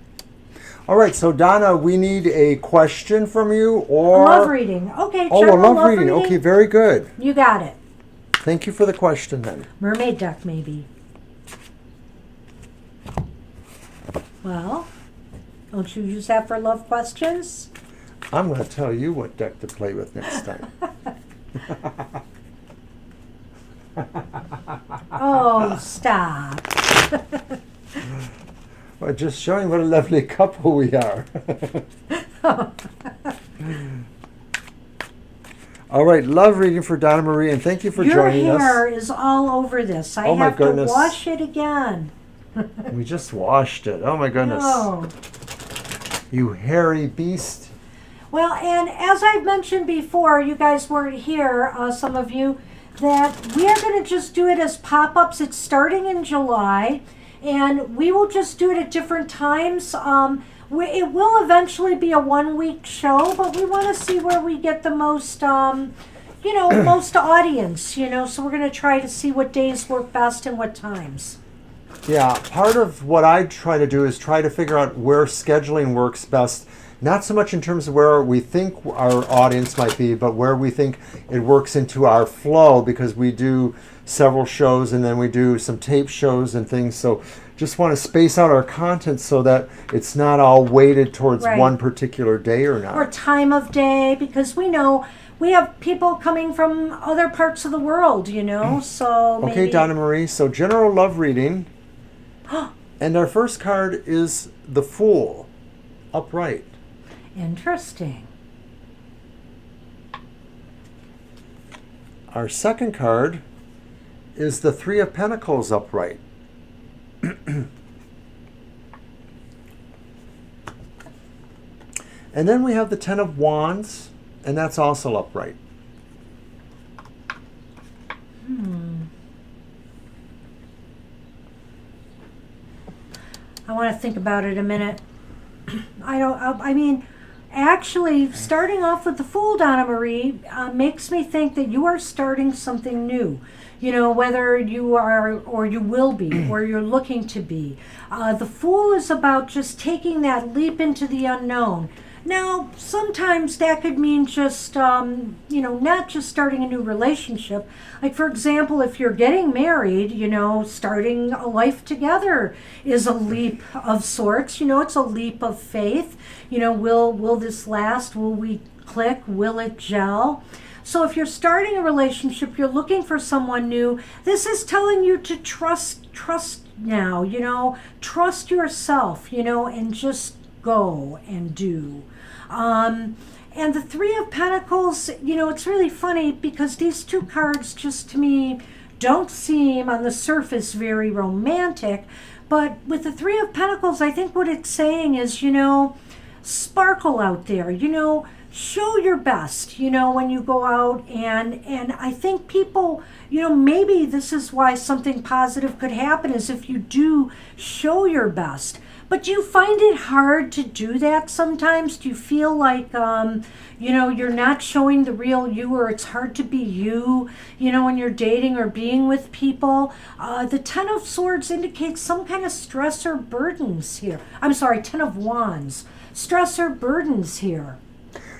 All right, so Donna, we need a question from you or... Love reading. Okay, oh, a love reading. Okay, very good. You got it. Thank you for the question then. Mermaid deck, maybe. Well... Don't you use that for love questions? I'm going to tell you what deck to play with next time. Oh, stop. Well, just showing what a lovely couple we are. All right, love reading for Donna Marie, and thank you for joining us. Your hair is all over this. I have to wash it again. We just washed it. Oh, my goodness. Oh. You hairy beast. Well, and as I've mentioned before, you guys weren't here, some of you, that we are going to just do it as pop-ups. It's starting in July, and we will just do it at different times. It will eventually be a one-week show, but we want to see where we get the most, most audience, so we're going to try to see what days work best and what times. Yeah, part of what I try to do is try to figure out where scheduling works best, not so much in terms of where we think our audience might be, but where we think it works into our flow, because we do several shows and then we do some tape shows and things. So just want to space out our content so that it's not all weighted towards one particular day or not. Or time of day, because we know we have people coming from other parts of the world, so maybe... Okay, Donna Marie, so general love reading. And our first card is the Fool, upright. Interesting. our second card is the Three of Pentacles upright. And then we have the Ten of Wands, and that's also upright. I want to think about it a minute. I mean, actually, starting off with the Fool, Donna Marie, makes me think that you are starting something new. You know, whether you are or you will be or you're looking to be. The Fool is about just taking that leap into the unknown. Now, sometimes that could mean just, not just starting a new relationship. Like, for example, if you're getting married, starting a life together is a leap of sorts. It's a leap of faith. Will this last? Will we click? Will it gel? So if you're starting a relationship, you're looking for someone new, this is telling you to trust now, trust yourself, and just go and do. And the Three of Pentacles, it's really funny because these two cards just to me don't seem on the surface very romantic. But with the Three of Pentacles, I think what it's saying is, sparkle out there, show your best, when you go out. And I think people, maybe this is why something positive could happen is if you do show your best. But do you find it hard to do that sometimes? Do you feel like, you're not showing the real you, or it's hard to be you, when you're dating or being with people? The Ten of Swords indicates some kind of stress or burdens here. I'm sorry, Ten of Wands. Stress or burdens here.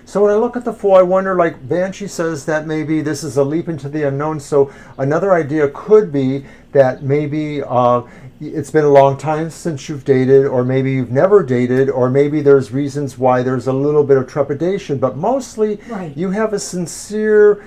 So when I look at the Fool, I wonder, like Banshee says, that maybe this is a leap into the unknown. So another idea could be that maybe it's been a long time since you've dated, or maybe you've never dated, or maybe there's reasons why there's a little bit of trepidation, but mostly you have a sincere,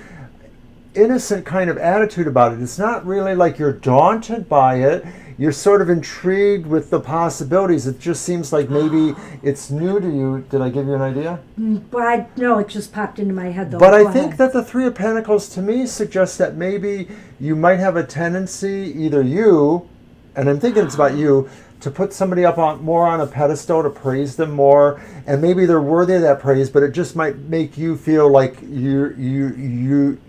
innocent kind of attitude about it. It's not really like you're daunted by it. You're sort of intrigued with the possibilities. It just seems like maybe it's new to you. Did I give you an idea? No, it just popped into my head though. But I think that the Three of Pentacles to me suggests that maybe you might have a tendency, either you, and I'm thinking it's about you, to put somebody up more on a pedestal, to praise them more, and maybe they're worthy of that praise, but it just might make you feel like you're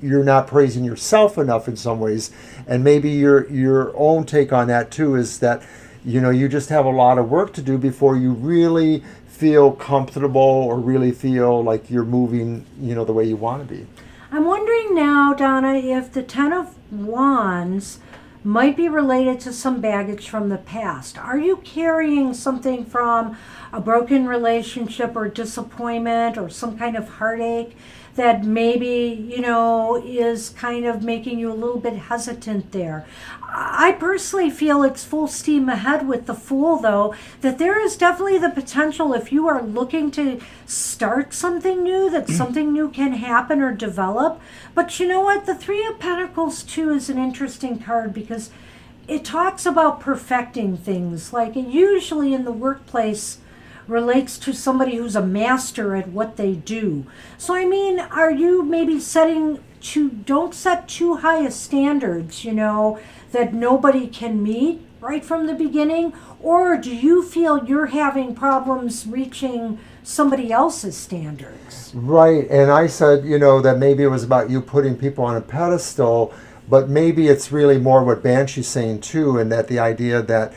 not praising yourself enough in some ways. And maybe your own take on that too is that you just have a lot of work to do before you really feel comfortable or really feel like you're moving the way you want to be. I'm wondering now, Donna, if the Ten of Wands might be related to some baggage from the past. Are you carrying something from a broken relationship or disappointment or some kind of heartache that maybe, is kind of making you a little bit hesitant there? I personally feel it's full steam ahead with the Fool, though, that there is definitely the potential, if you are looking to start something new, that something new can happen or develop. But you know what? The Three of Pentacles, too, is an interesting card because it talks about perfecting things. Like, it usually in the workplace relates to somebody who's a master at what they do. So, I mean, are you maybe don't set too high a standards, that nobody can meet right from the beginning? Or do you feel you're having problems reaching somebody else's standards? Right, and I said, that maybe it was about you putting people on a pedestal, but maybe it's really more what Banshee's saying too, and that the idea that,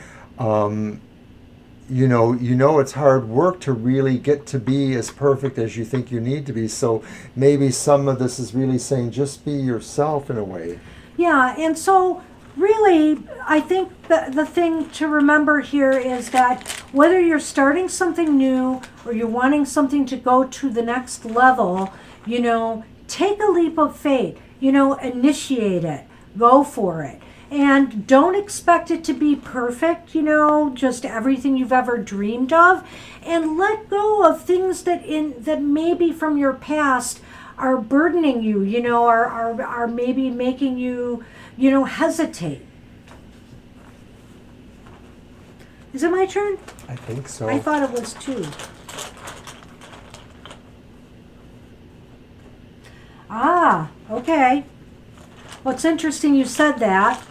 it's hard work to really get to be as perfect as you think you need to be. So maybe some of this is really saying just be yourself in a way. Yeah, and so really, I think the thing to remember here is that whether you're starting something new or you're wanting something to go to the next level, take a leap of faith, initiate it, go for it. And don't expect it to be perfect, just everything you've ever dreamed of. And let go of things that maybe from your past are burdening you, are maybe making you, hesitate. Is it my turn? I think so. I thought it was too. Okay. Well, it's interesting you said that.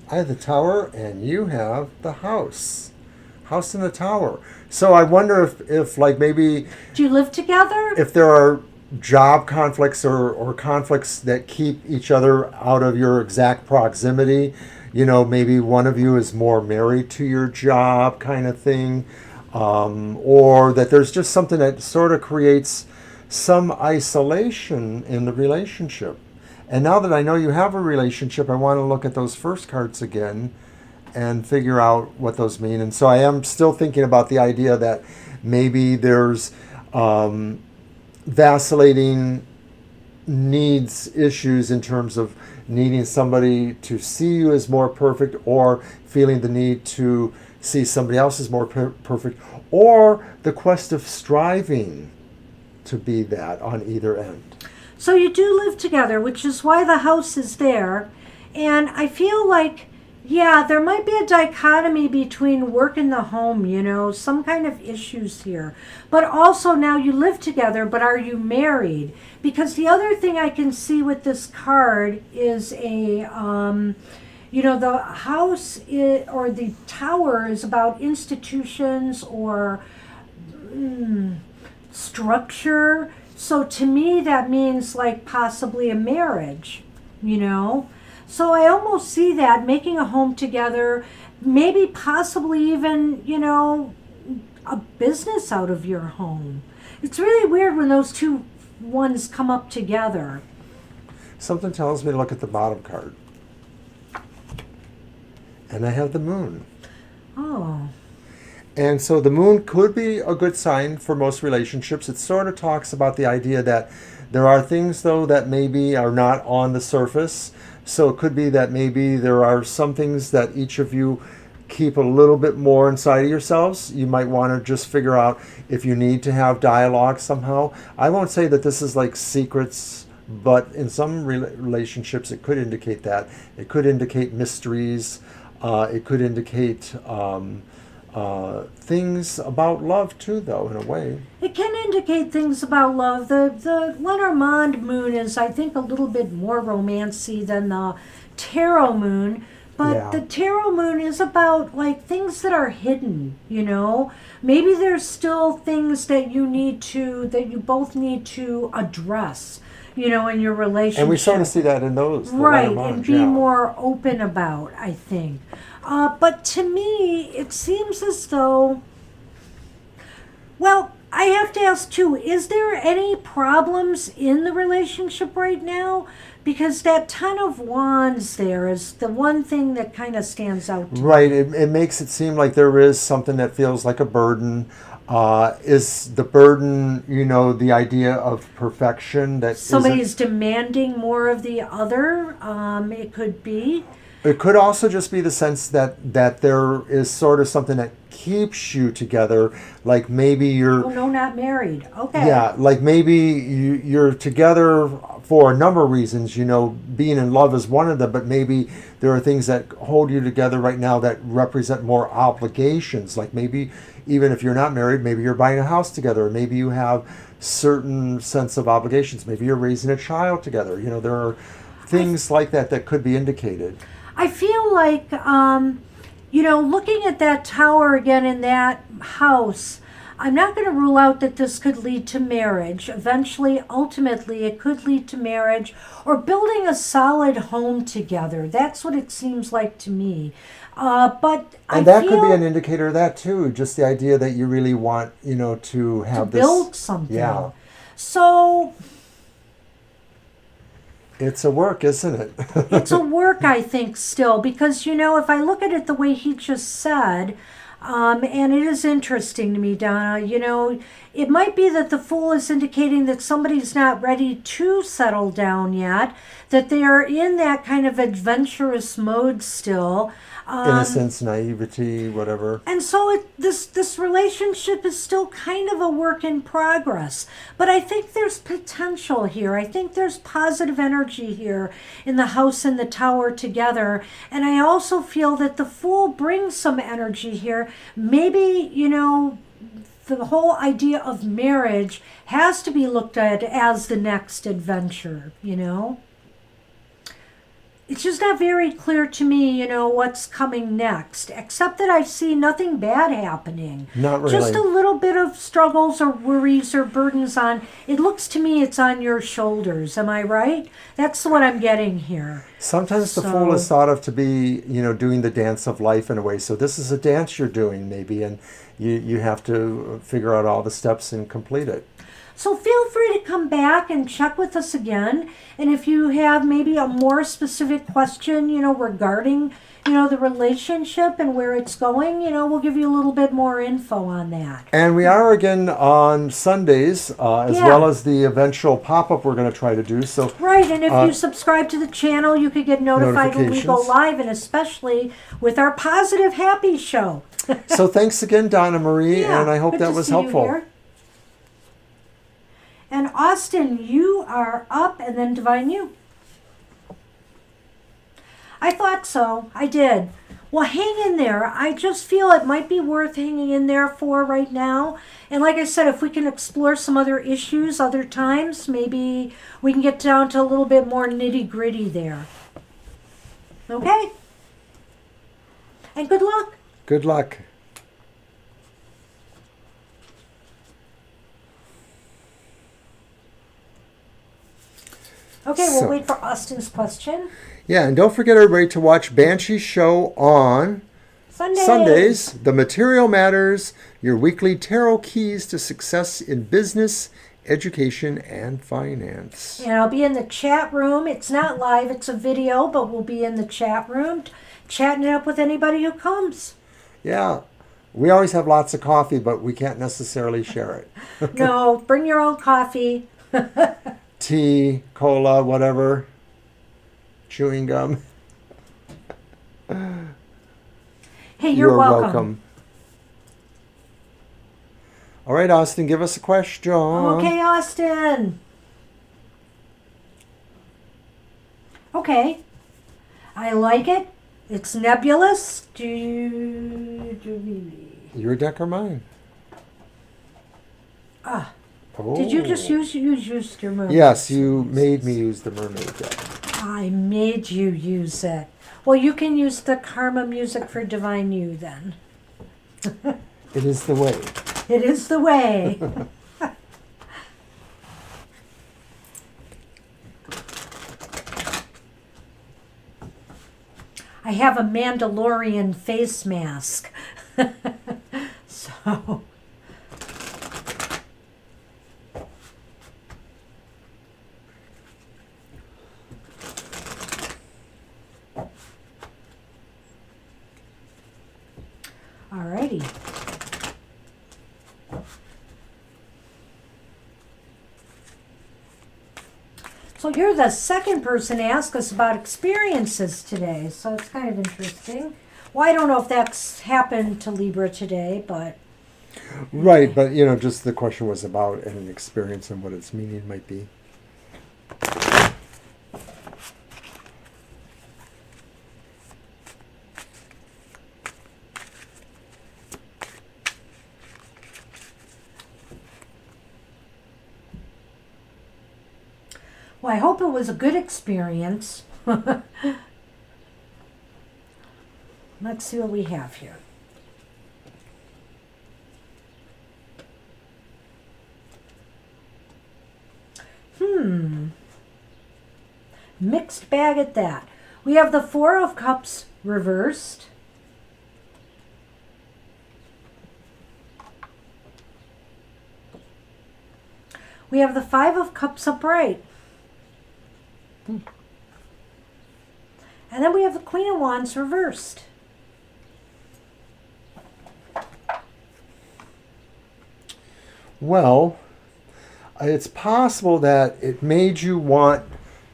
I have the Tower, and you have the House. House in the Tower. So I wonder if like maybe Do you live together? if there are job conflicts or conflicts that keep each other out of your exact proximity. Maybe one of you is more married to your job kind of thing. Or that there's just something that sort of creates some isolation in the relationship. And now that I know you have a relationship, I want to look at those first cards again and figure out what those mean. And so I am still thinking about the idea that maybe there's vacillating needs issues in terms of needing somebody to see you as more perfect, or feeling the need to see somebody else as more perfect, or the quest of striving to be that on either end. So you do live together, which is why the house is there. And I feel like, yeah, there might be a dichotomy between work and the home, some kind of issues here. But also now you live together, but are you married? Because the other thing I can see with this card is the house or the tower is about institutions or structure. So to me, that means like possibly a marriage, So I almost see that making a home together, maybe possibly even, a business out of your home. It's really weird when those two ones come up together. Something tells me to look at the bottom card. And I have the Moon. Oh. And so the Moon could be a good sign for most relationships. It sort of talks about the idea that there are things, though, that maybe are not on the surface. So it could be that maybe there are some things that each of you keep a little bit more inside of yourselves. You might want to just figure out if you need to have dialogue somehow. I won't say that this is like secrets, but in some relationships it could indicate that. It could indicate mysteries. It could indicate things about love too, though, in a way. It can indicate things about love. The Lenormand moon is, I think, a little bit more romancy than the tarot moon. But the tarot moon is about like things that are hidden, Maybe there's still things that you both need to address, in your relationship. And we sort of see that in those. Right, and be more open about, I think. But to me, it seems as though, well, I have to ask too, is there any problems in the relationship right now? Because that Ten of Wands there is the one thing that kind of stands out to me. Right, it makes it seem like there is something that feels like a burden. Is the burden, the idea of perfection that somebody's demanding more of the other? It could be. It could also just be the sense that there is sort of something that keeps you together, like maybe you're... Oh, no, not married. Okay. Yeah, like maybe you're together for a number of reasons, being in love is one of them, but maybe there are things that hold you together right now that represent more obligations, like maybe even if you're not married, maybe you're buying a house together, or maybe you have certain sense of obligations, maybe you're raising a child together, there are things like that could be indicated. I feel like, looking at that tower again in that house, I'm not going to rule out that this could lead to marriage. Eventually, ultimately, it could lead to marriage or building a solid home together. That's what it seems like to me. And that could be an indicator of that too. Just the idea that you really want, to have this... build something. Yeah. So... It's a work, isn't it? It's a work, I think, still, because, if I look at it the way he just said, and it is interesting to me, Donna, it might be that the Fool is indicating that somebody's not ready to settle down yet, that they are in that kind of adventurous mode still. Innocence, naivety, whatever. And so this relationship is still kind of a work in progress. But I think there's potential here. I think there's positive energy here in the house and the tower together. And I also feel that the Fool brings some energy here. Maybe, the whole idea of marriage has to be looked at as the next adventure, you know? It's just not very clear to me, you know, what's coming next, except that I see nothing bad happening. Not really. Just a little bit of struggles or worries or burdens on, it looks to me it's on your shoulders. Am I right? That's what I'm getting here. Sometimes the fool is thought of to be, you know, doing the dance of life in a way. So this is a dance you're doing maybe, and you have to figure out all the steps and complete it. So feel free to come back and check with us again. And if you have maybe a more specific question, you know, regarding, you know, the relationship and where it's going, you know, we'll give you a little bit more info on that. And we are again on Sundays, as well as the eventual pop-up we're going to try to do. So right, and if you subscribe to the channel, you could get notified when we go live, and especially with our Positive Happy Show. So thanks again, Donna Marie, and I hope that was helpful. And Austin, you are up, and then Divine You. I thought so. I did. Well, hang in there. I just feel it might be worth hanging in there for right now. And like I said, if we can explore some other issues other times, maybe we can get down to a little bit more nitty-gritty there. Okay? And good luck. Good luck. Okay, we'll wait for Austin's question. Yeah, and don't forget, everybody, to watch Banshee's show on Sundays. The Material Matters, your weekly tarot keys to success in business, education, and finance. And I'll be in the chat room. It's not live, it's a video, but we'll be in the chat room chatting it up with anybody who comes. Yeah, we always have lots of coffee, but we can't necessarily share it. No, bring your own coffee. Tea, cola, whatever, chewing gum. Hey, you're welcome. All right, Austin, give us a question. Okay, Austin. Okay. I like it. It's nebulous. Your deck or mine? Ah. Oh. Did you just use your mermaid? Yes, you made me use the mermaid deck. I made you use it. Well, you can use the karma music for Divine You then. It is the way. It is the way. I have a Mandalorian face mask. So... Alrighty. So you're the second person to ask us about experiences today, so it's kind of interesting. Well, I don't know if that's happened to Libra today, but... Right, but, you know, just the question was about an experience and what its meaning might be. Well, I hope it was a good experience. Let's see what we have here. Mixed bag at that. We have the Four of Cups reversed. We have the Five of Cups upright. And then we have the Queen of Wands reversed. Well, it's possible that it made you want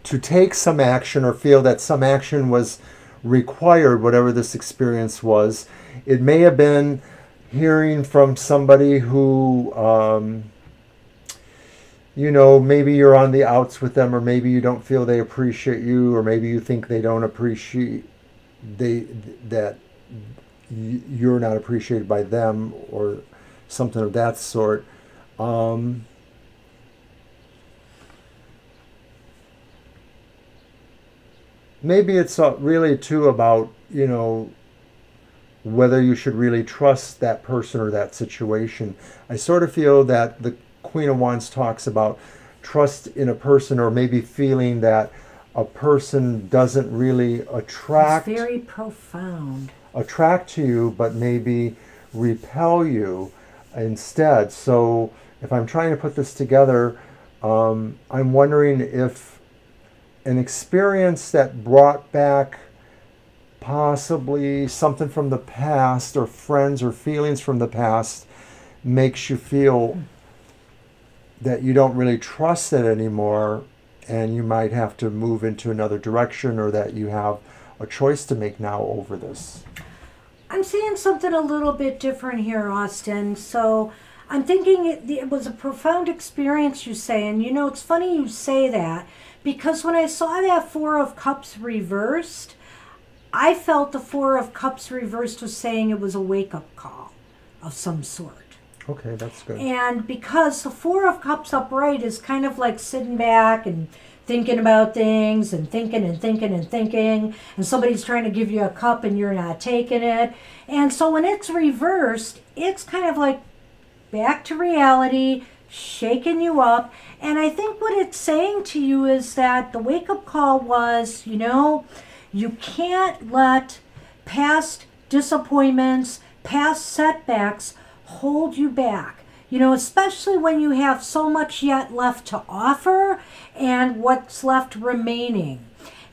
to take some action or feel that some action was required, whatever this experience was. It may have been hearing from somebody who, you know, maybe you're on the outs with them, or maybe you don't feel they appreciate you, or maybe you think they don't appreciate that you're not appreciated by them, or something of that sort. Maybe it's really too about, whether you should really trust that person or that situation. I sort of feel that the Queen of Wands talks about trust in a person, or maybe feeling that a person doesn't really attract. It's very profound. Attract to you, but maybe repel you instead. So if I'm trying to put this together, I'm wondering if an experience that brought back possibly something from the past, or friends or feelings from the past, makes you feel that you don't really trust it anymore, and you might have to move into another direction, or that you have a choice to make now over this. I'm seeing something a little bit different here, Austin. So I'm thinking it was a profound experience, you say. And it's funny you say that, because when I saw that Four of Cups reversed, I felt the Four of Cups reversed was saying it was a wake-up call of some sort. Okay, that's good. And because the Four of Cups upright is kind of like sitting back and thinking about things and thinking and thinking and thinking, and somebody's trying to give you a cup and you're not taking it. And so when it's reversed, it's kind of like back to reality, shaking you up. And I think what it's saying to you is that the wake-up call was, you can't let past disappointments, past setbacks hold you back. Especially when you have so much yet left to offer and what's left remaining.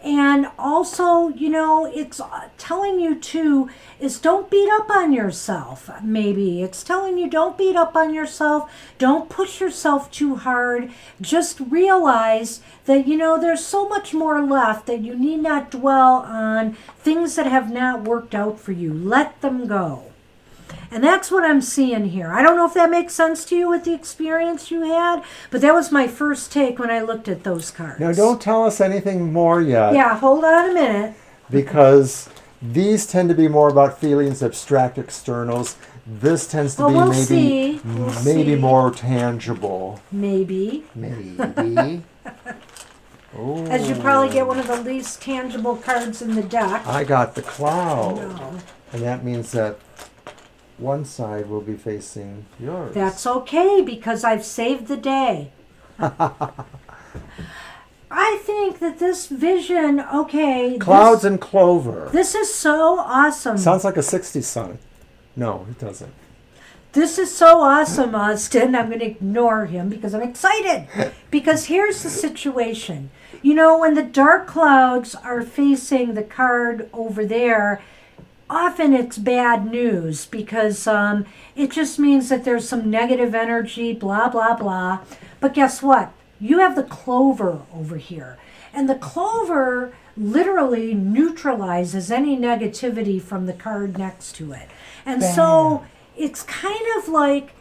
And also, it's telling you too, is don't beat up on yourself. Maybe it's telling you don't beat up on yourself. Don't push yourself too hard. Just realize that, there's so much more left, that you need not dwell on things that have not worked out for you. Let them go. And that's what I'm seeing here. I don't know if that makes sense to you with the experience you had, but that was my first take when I looked at those cards. Now, don't tell us anything more yet. Yeah, hold on a minute. Because these tend to be more about feelings, abstract externals. This tends to be we'll maybe see. maybe more tangible. Maybe. Oh. As you probably get one of the least tangible cards in the deck. I got the Cloud. No. And that means that one side will be facing yours. That's okay, because I've saved the day. I think that this vision, Clouds and Clover. This is so awesome. Sounds like a 60s song. No, it doesn't. This is so awesome, Austin. I'm going to ignore him because I'm excited. Because here's the situation. When the dark clouds are facing the card over there, often it's bad news, because it just means that there's some negative energy, blah, blah, blah. But guess what? You have the clover over here. And the clover literally neutralizes any negativity from the card next to it. And so it's kind of like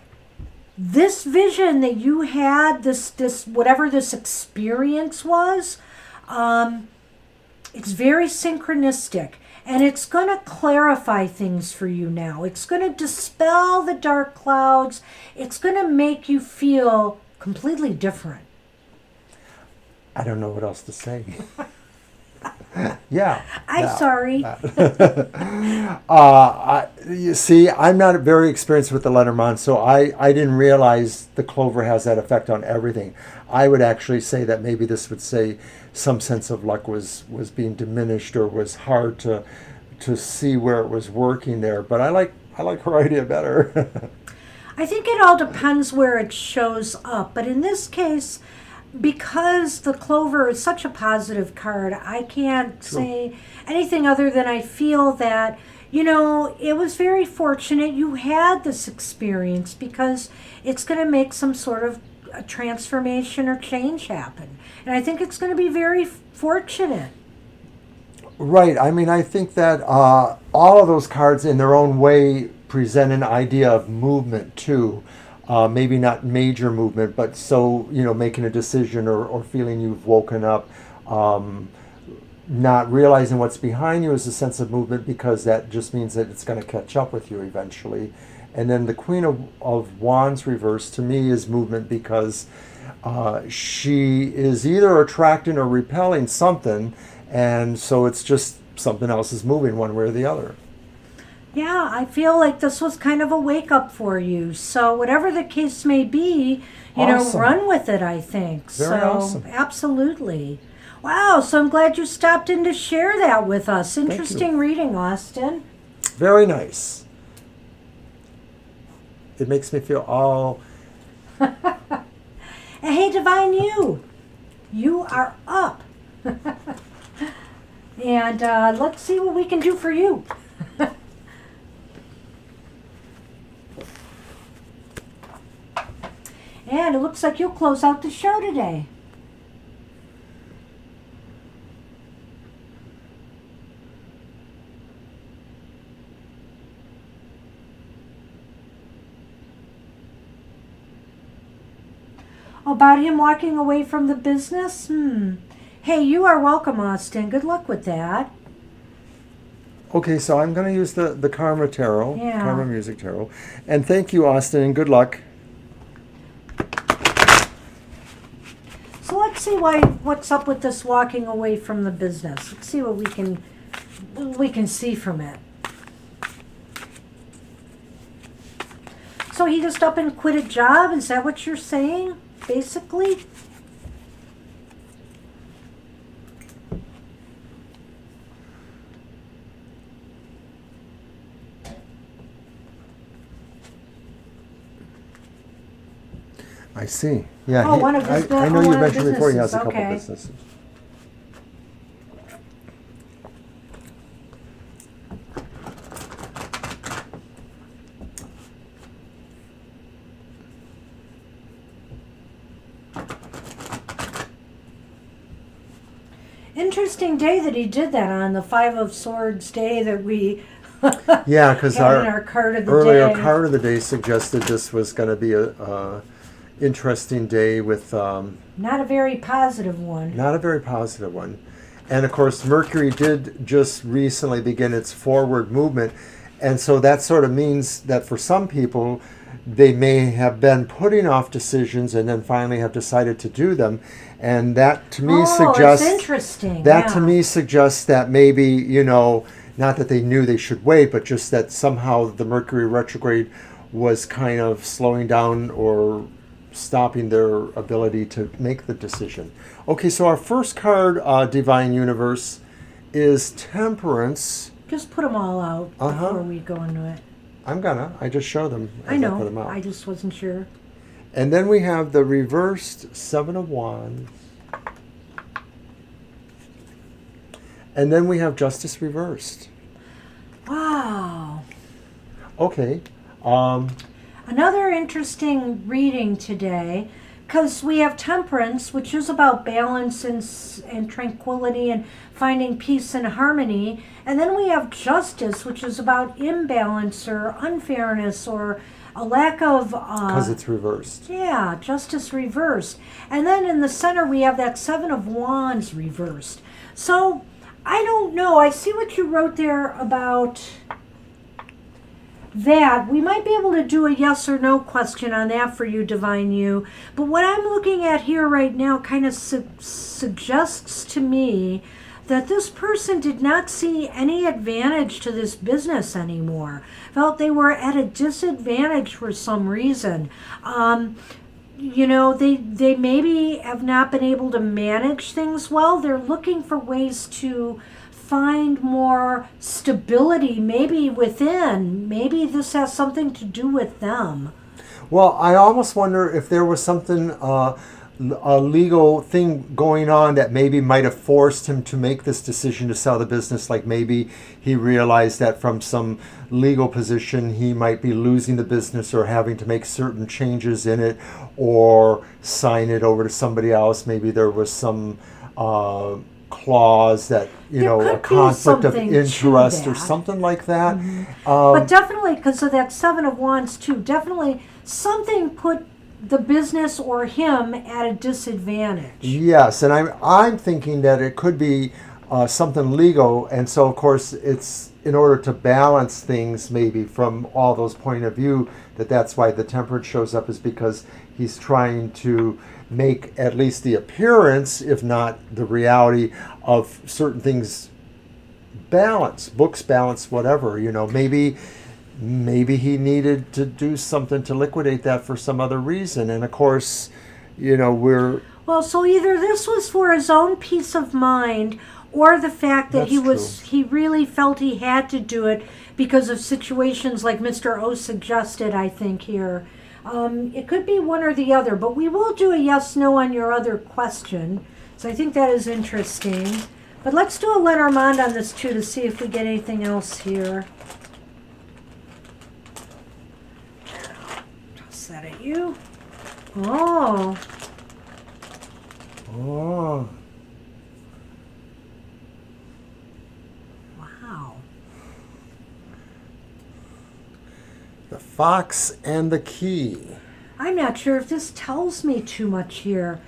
this vision that you had, this whatever this experience was, it's very synchronistic. And it's going to clarify things for you now. It's going to dispel the dark clouds. It's going to make you feel completely different. I don't know what else to say. Yeah. I'm sorry. You see, I'm not very experienced with the Lenormand, so I didn't realize the clover has that effect on everything. I would actually say that maybe this would say some sense of luck was being diminished, or was hard to see where it was working there. But I like her idea better. I think it all depends where it shows up. But in this case, because the clover is such a positive card, I can't say anything other than I feel that, it was very fortunate you had this experience, because it's going to make some sort of a transformation or change happen. And I think it's going to be very fortunate. Right. I mean, I think that all of those cards in their own way present an idea of movement too. Maybe not major movement, but making a decision, or feeling you've woken up, not realizing what's behind you is a sense of movement, because that just means that it's going to catch up with you eventually. And then the Queen of Wands reversed to me is movement because she is either attracting or repelling something, and so it's just something else is moving one way or the other. Yeah, I feel like this was kind of a wake-up for you. So whatever the case may be, Awesome. run with it, I think. Very awesome. Absolutely. Wow, so I'm glad you stopped in to share that with us. Interesting reading, Austin. Very nice. It makes me feel all... Hey, Divine you are up. And let's see what we can do for you. And it looks like you'll close out the show today. About him walking away from the business? Hey, you are welcome, Austin. Good luck with that. Okay, so I'm going to use the Karma Tarot, Yeah. Karma Music Tarot. And thank you, Austin, and good luck. So let's see what's up with this walking away from the business. Let's see what we can see from it. So he just up and quit a job? Is that what you're saying, basically? I see. Yeah. Oh, one of his I know you one of the mentioned before he has a businesses, couple okay. businesses. Interesting day that he did that on, the Five of Swords day that we Yeah, because had in our card of the earlier day. card of the day suggested this was going to be a interesting day with Not a very positive one. not a very positive one. And of course, Mercury did just recently begin its forward movement. And so that sort of means that for some people, they may have been putting off decisions and then finally have decided to do them. And that to me suggests it's interesting. that yeah. to me suggests that maybe, not that they knew they should wait, but just that somehow the Mercury retrograde was kind of slowing down or stopping their ability to make the decision. Okay, so our first card, Divine Universe, is Temperance. Just put them all out before we go into it. I just show them as I know. put them out. I just wasn't sure. And then we have the reversed Seven of Wands. And then we have Justice reversed. Wow. Okay. Another interesting reading today, because we have Temperance, which is about balance and tranquility and finding peace and harmony. And then we have Justice, which is about imbalance or unfairness or a lack of... Because it's reversed. Yeah, Justice reversed. And then in the center we have that Seven of Wands reversed. So, I don't know. I see what you wrote there about that. We might be able to do a yes or no question on that for you, Divine You. But what I'm looking at here right now kind of suggests to me that this person did not see any advantage to this business anymore. Felt they were at a disadvantage for some reason. They maybe have not been able to manage things well. They're looking for ways to find more stability, maybe within. Maybe this has something to do with them. Well, I almost wonder if there was something, a legal thing going on that maybe might have forced him to make this decision to sell the business. Like maybe he realized that from some legal position he might be losing the business or having to make certain changes in it or sign it over to somebody else. Maybe there was some clause that, a conflict of interest or something like that. Mm-hmm. But definitely, because of that Seven of Wands too, definitely something put the business or him at a disadvantage. Yes, and I'm thinking that it could be something legal, and so of course it's in order to balance things maybe from all those point of view that's why the Temperance shows up, is because he's trying to make at least the appearance, if not the reality, of certain things balance, books balance, whatever, maybe he needed to do something to liquidate that for some other reason. And of course, well, so either this was for his own peace of mind, or the fact that he really felt he had to do it because of situations like Mr. O suggested, I think, here. It could be one or the other, but we will do a yes-no on your other question. So I think that is interesting. But let's do a Lenormand on this too to see if we get anything else here. Toss that at you. Oh. Oh. Wow. The Fox and the Key. I'm not sure if this tells me too much here.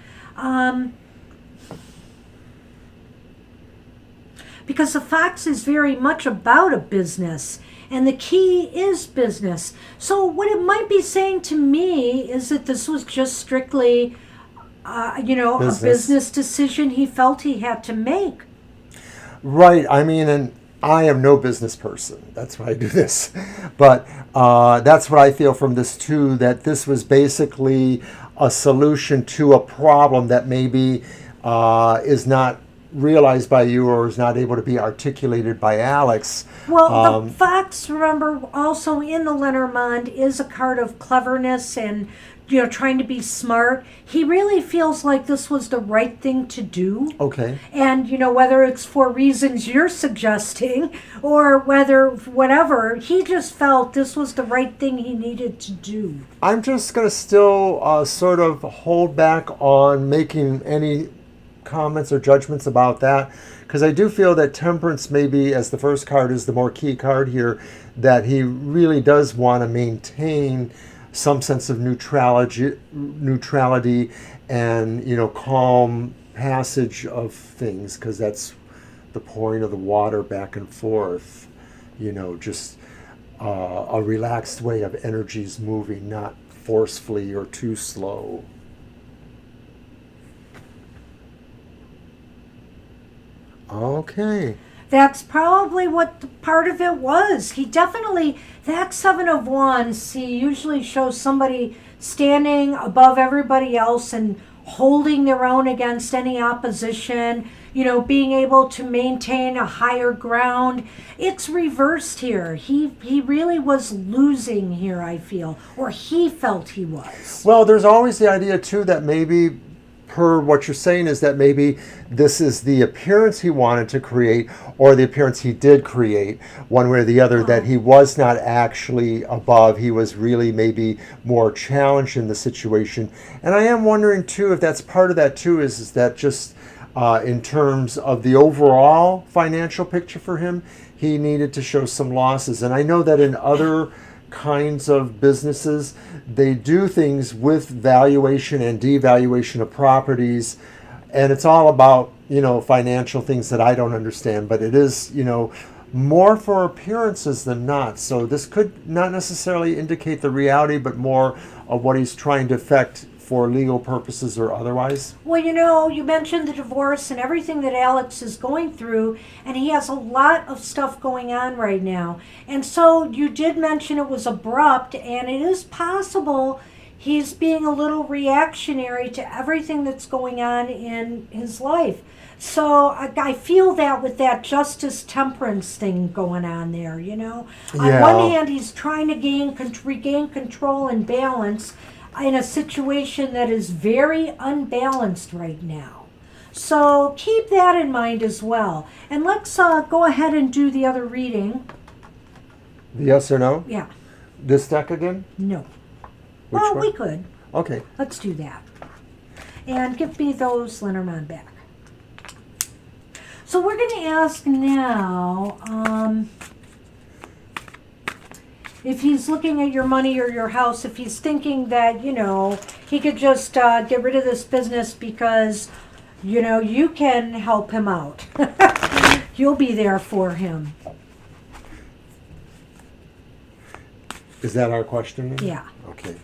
Because the Fox is very much about a business, and the Key is business. So what it might be saying to me is that this was just strictly, a business decision he felt he had to make. Right. I mean, and I am no business person. That's why I do this. But that's what I feel from this too, that this was basically a solution to a problem that maybe is not realized by you or is not able to be articulated by Alex. Well, the Fox, remember, also in the Lenormand is a card of cleverness and trying to be smart. He really feels like this was the right thing to do. Okay. And, whether it's for reasons you're suggesting or whatever, he just felt this was the right thing he needed to do. I'm just going to still sort of hold back on making any comments or judgments about that, because I do feel that Temperance, maybe as the first card is the more key card here, that he really does want to maintain some sense of neutrality and calm passage of things, because that's the pouring of the water back and forth, just a relaxed way of energies moving, not forcefully or too slow. Okay. That's probably what the part of it was. He definitely, that Seven of Wands, he usually shows somebody standing above everybody else and holding their own against any opposition, being able to maintain a higher ground. It's reversed here. He really was losing here, I feel, or he felt he was. Well, there's always the idea, too, that maybe, per what you're saying, is that maybe this is the appearance he wanted to create, or the appearance he did create, one way or the other, that he was not actually above. He was really maybe more challenged in the situation. And I am wondering, too, if that's part of that, too, is that just in terms of the overall financial picture for him, he needed to show some losses. And I know that in other kinds of businesses, they do things with valuation and devaluation of properties, and it's all about financial things that I don't understand, but it is more for appearances than not. So this could not necessarily indicate the reality, but more of what he's trying to affect for legal purposes or otherwise. Well, you mentioned the divorce and everything that Alex is going through, and he has a lot of stuff going on right now. And so you did mention it was abrupt, and it is possible he's being a little reactionary to everything that's going on in his life. So I feel that with that justice temperance thing going on there, On one hand, he's trying to regain control and balance in a situation that is very unbalanced right now. So keep that in mind as well. And let's go ahead and do the other reading. The yes or no? Yeah. This deck again? No. Which well, one? We could. Okay. Let's do that. And give me those Lenormand back. So we're going to ask now, if he's looking at your money or your house, if he's thinking that, he could just get rid of this business because, you can help him out. you'll be there for him. Is that our question? Yeah. Okay.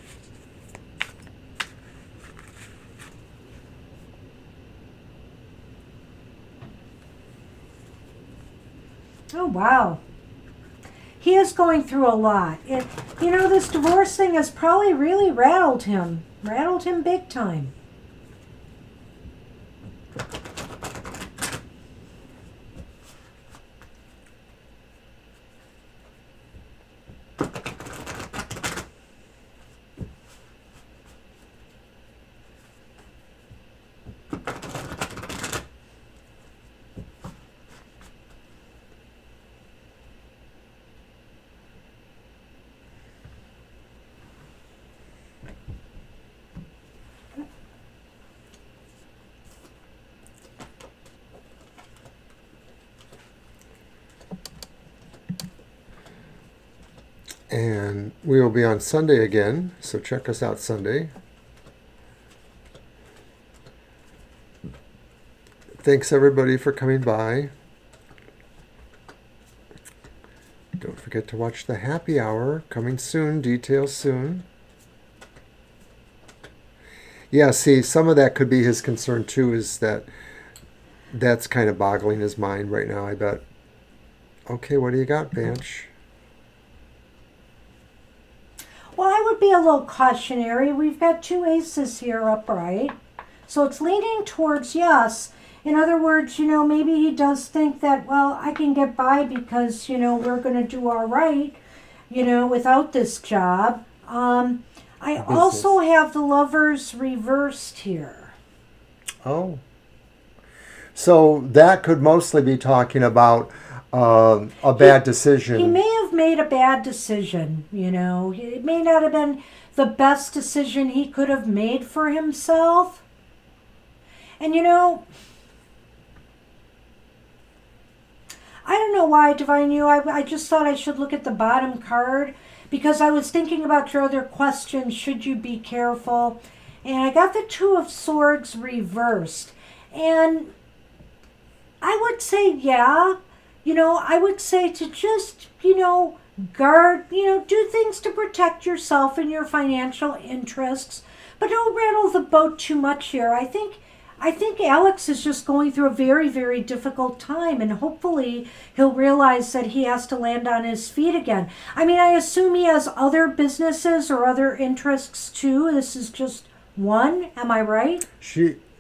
Oh, wow. He is going through a lot. This divorce thing has probably really rattled him big time. And we will be on Sunday again, so check us out Sunday. Thanks everybody for coming by. Don't forget to watch the happy hour, coming soon, details soon. Yeah, see, some of that could be his concern too, is that's kind of boggling his mind right now, I bet. Okay, what do you got, Bansh? Well, I would be a little cautionary. We've got 2 aces here upright. So it's leaning towards yes. In other words, maybe he does think that, well, I can get by because, we're going to do all right, without this job. I also have the Lovers reversed here. Oh. So that could mostly be talking about a bad decision. He may have made a bad decision, It may not have been the best decision he could have made for himself. And, I don't know why, Divine You. I just thought I should look at the bottom card because I was thinking about your other question, should you be careful? And I got the 2 of Swords reversed. And I would say, yeah. I would say to just, guard, do things to protect yourself and your financial interests, but don't rattle the boat too much here. I think Alex is just going through a very, very difficult time, and hopefully he'll realize that he has to land on his feet again. I mean, I assume he has other businesses or other interests too. This is just one. Am I right?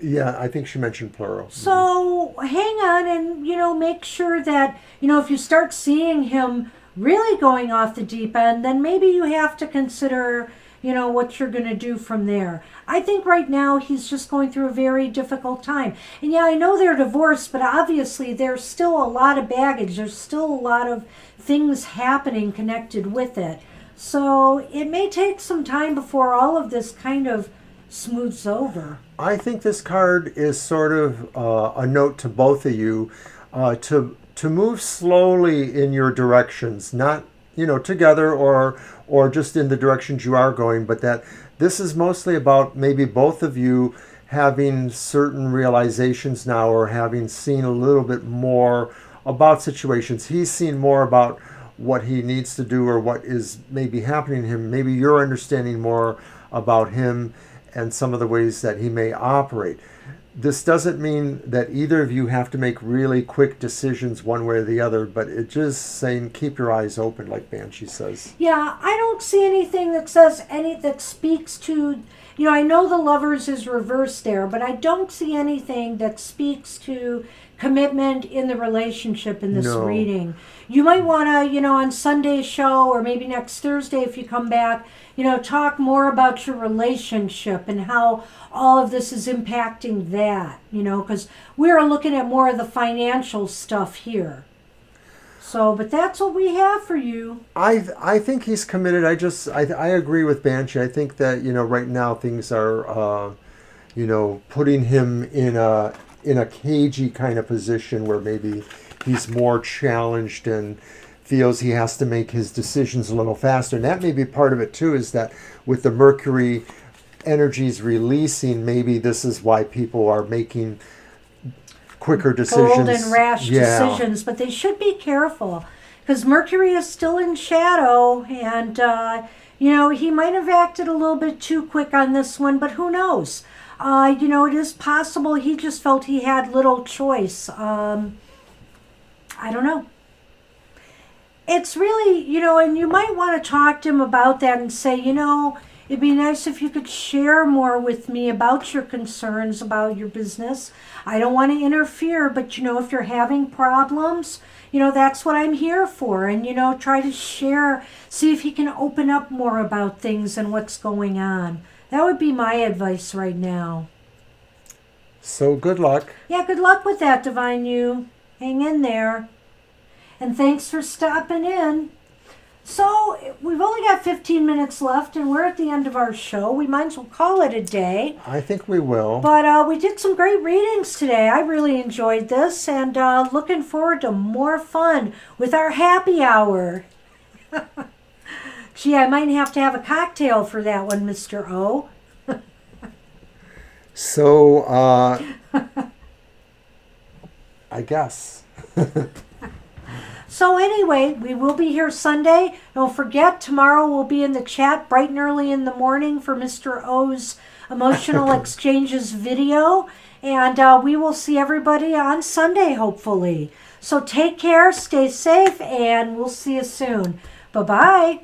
Yeah, I think she mentioned plural. So hang on and, make sure that, if you start seeing him really going off the deep end, then maybe you have to consider, what you're going to do from there. I think right now he's just going through a very difficult time. And yeah, I know they're divorced, but obviously there's still a lot of baggage. There's still a lot of things happening connected with it. So it may take some time before all of this kind of smooths over. I think this card is sort of a note to both of you to move slowly in your directions, not together or just in the directions you are going, but that this is mostly about maybe both of you having certain realizations now or having seen a little bit more about situations. He's seen more about what he needs to do or what is maybe happening to him. Maybe you're understanding more about him and some of the ways that he may operate. This doesn't mean that either of you have to make really quick decisions one way or the other, but it's just saying keep your eyes open, like Banshee says. Yeah, I don't see anything that says that speaks to, I know the Lovers is reversed there, but I don't see anything that speaks to commitment in the relationship in this reading. You might want to, on Sunday's show or maybe next Thursday if you come back, talk more about your relationship and how all of this is impacting that, because we're looking at more of the financial stuff here. So, but that's what we have for you. I think he's committed. I agree with Banshee. I think that, right now things are, putting him in a cagey kind of position where maybe he's more challenged and feels he has to make his decisions a little faster. And that may be part of it too, is that with the Mercury energies releasing, maybe this is why people are making quicker decisions. bold and rash decisions, but they should be careful because Mercury is still in shadow, and he might have acted a little bit too quick on this one, but who knows? It is possible he just felt he had little choice. I don't know. It's really, and you might want to talk to him about that and say, it'd be nice if you could share more with me about your concerns about your business. I don't want to interfere, but, if you're having problems, that's what I'm here for. And, try to share, see if he can open up more about things and what's going on. That would be my advice right now. So good luck. Yeah, good luck with that, Divine You. Hang in there. And thanks for stopping in. So, we've only got 15 minutes left, and we're at the end of our show. We might as well call it a day. I think we will. But we did some great readings today. I really enjoyed this, and looking forward to more fun with our happy hour. Gee, I might have to have a cocktail for that one, Mr. O. So, I guess. So anyway, we will be here Sunday. Don't forget, tomorrow we'll be in the chat bright and early in the morning for Mr. O's Emotional Exchanges video. And we will see everybody on Sunday, hopefully. So take care, stay safe, and we'll see you soon. Bye-bye.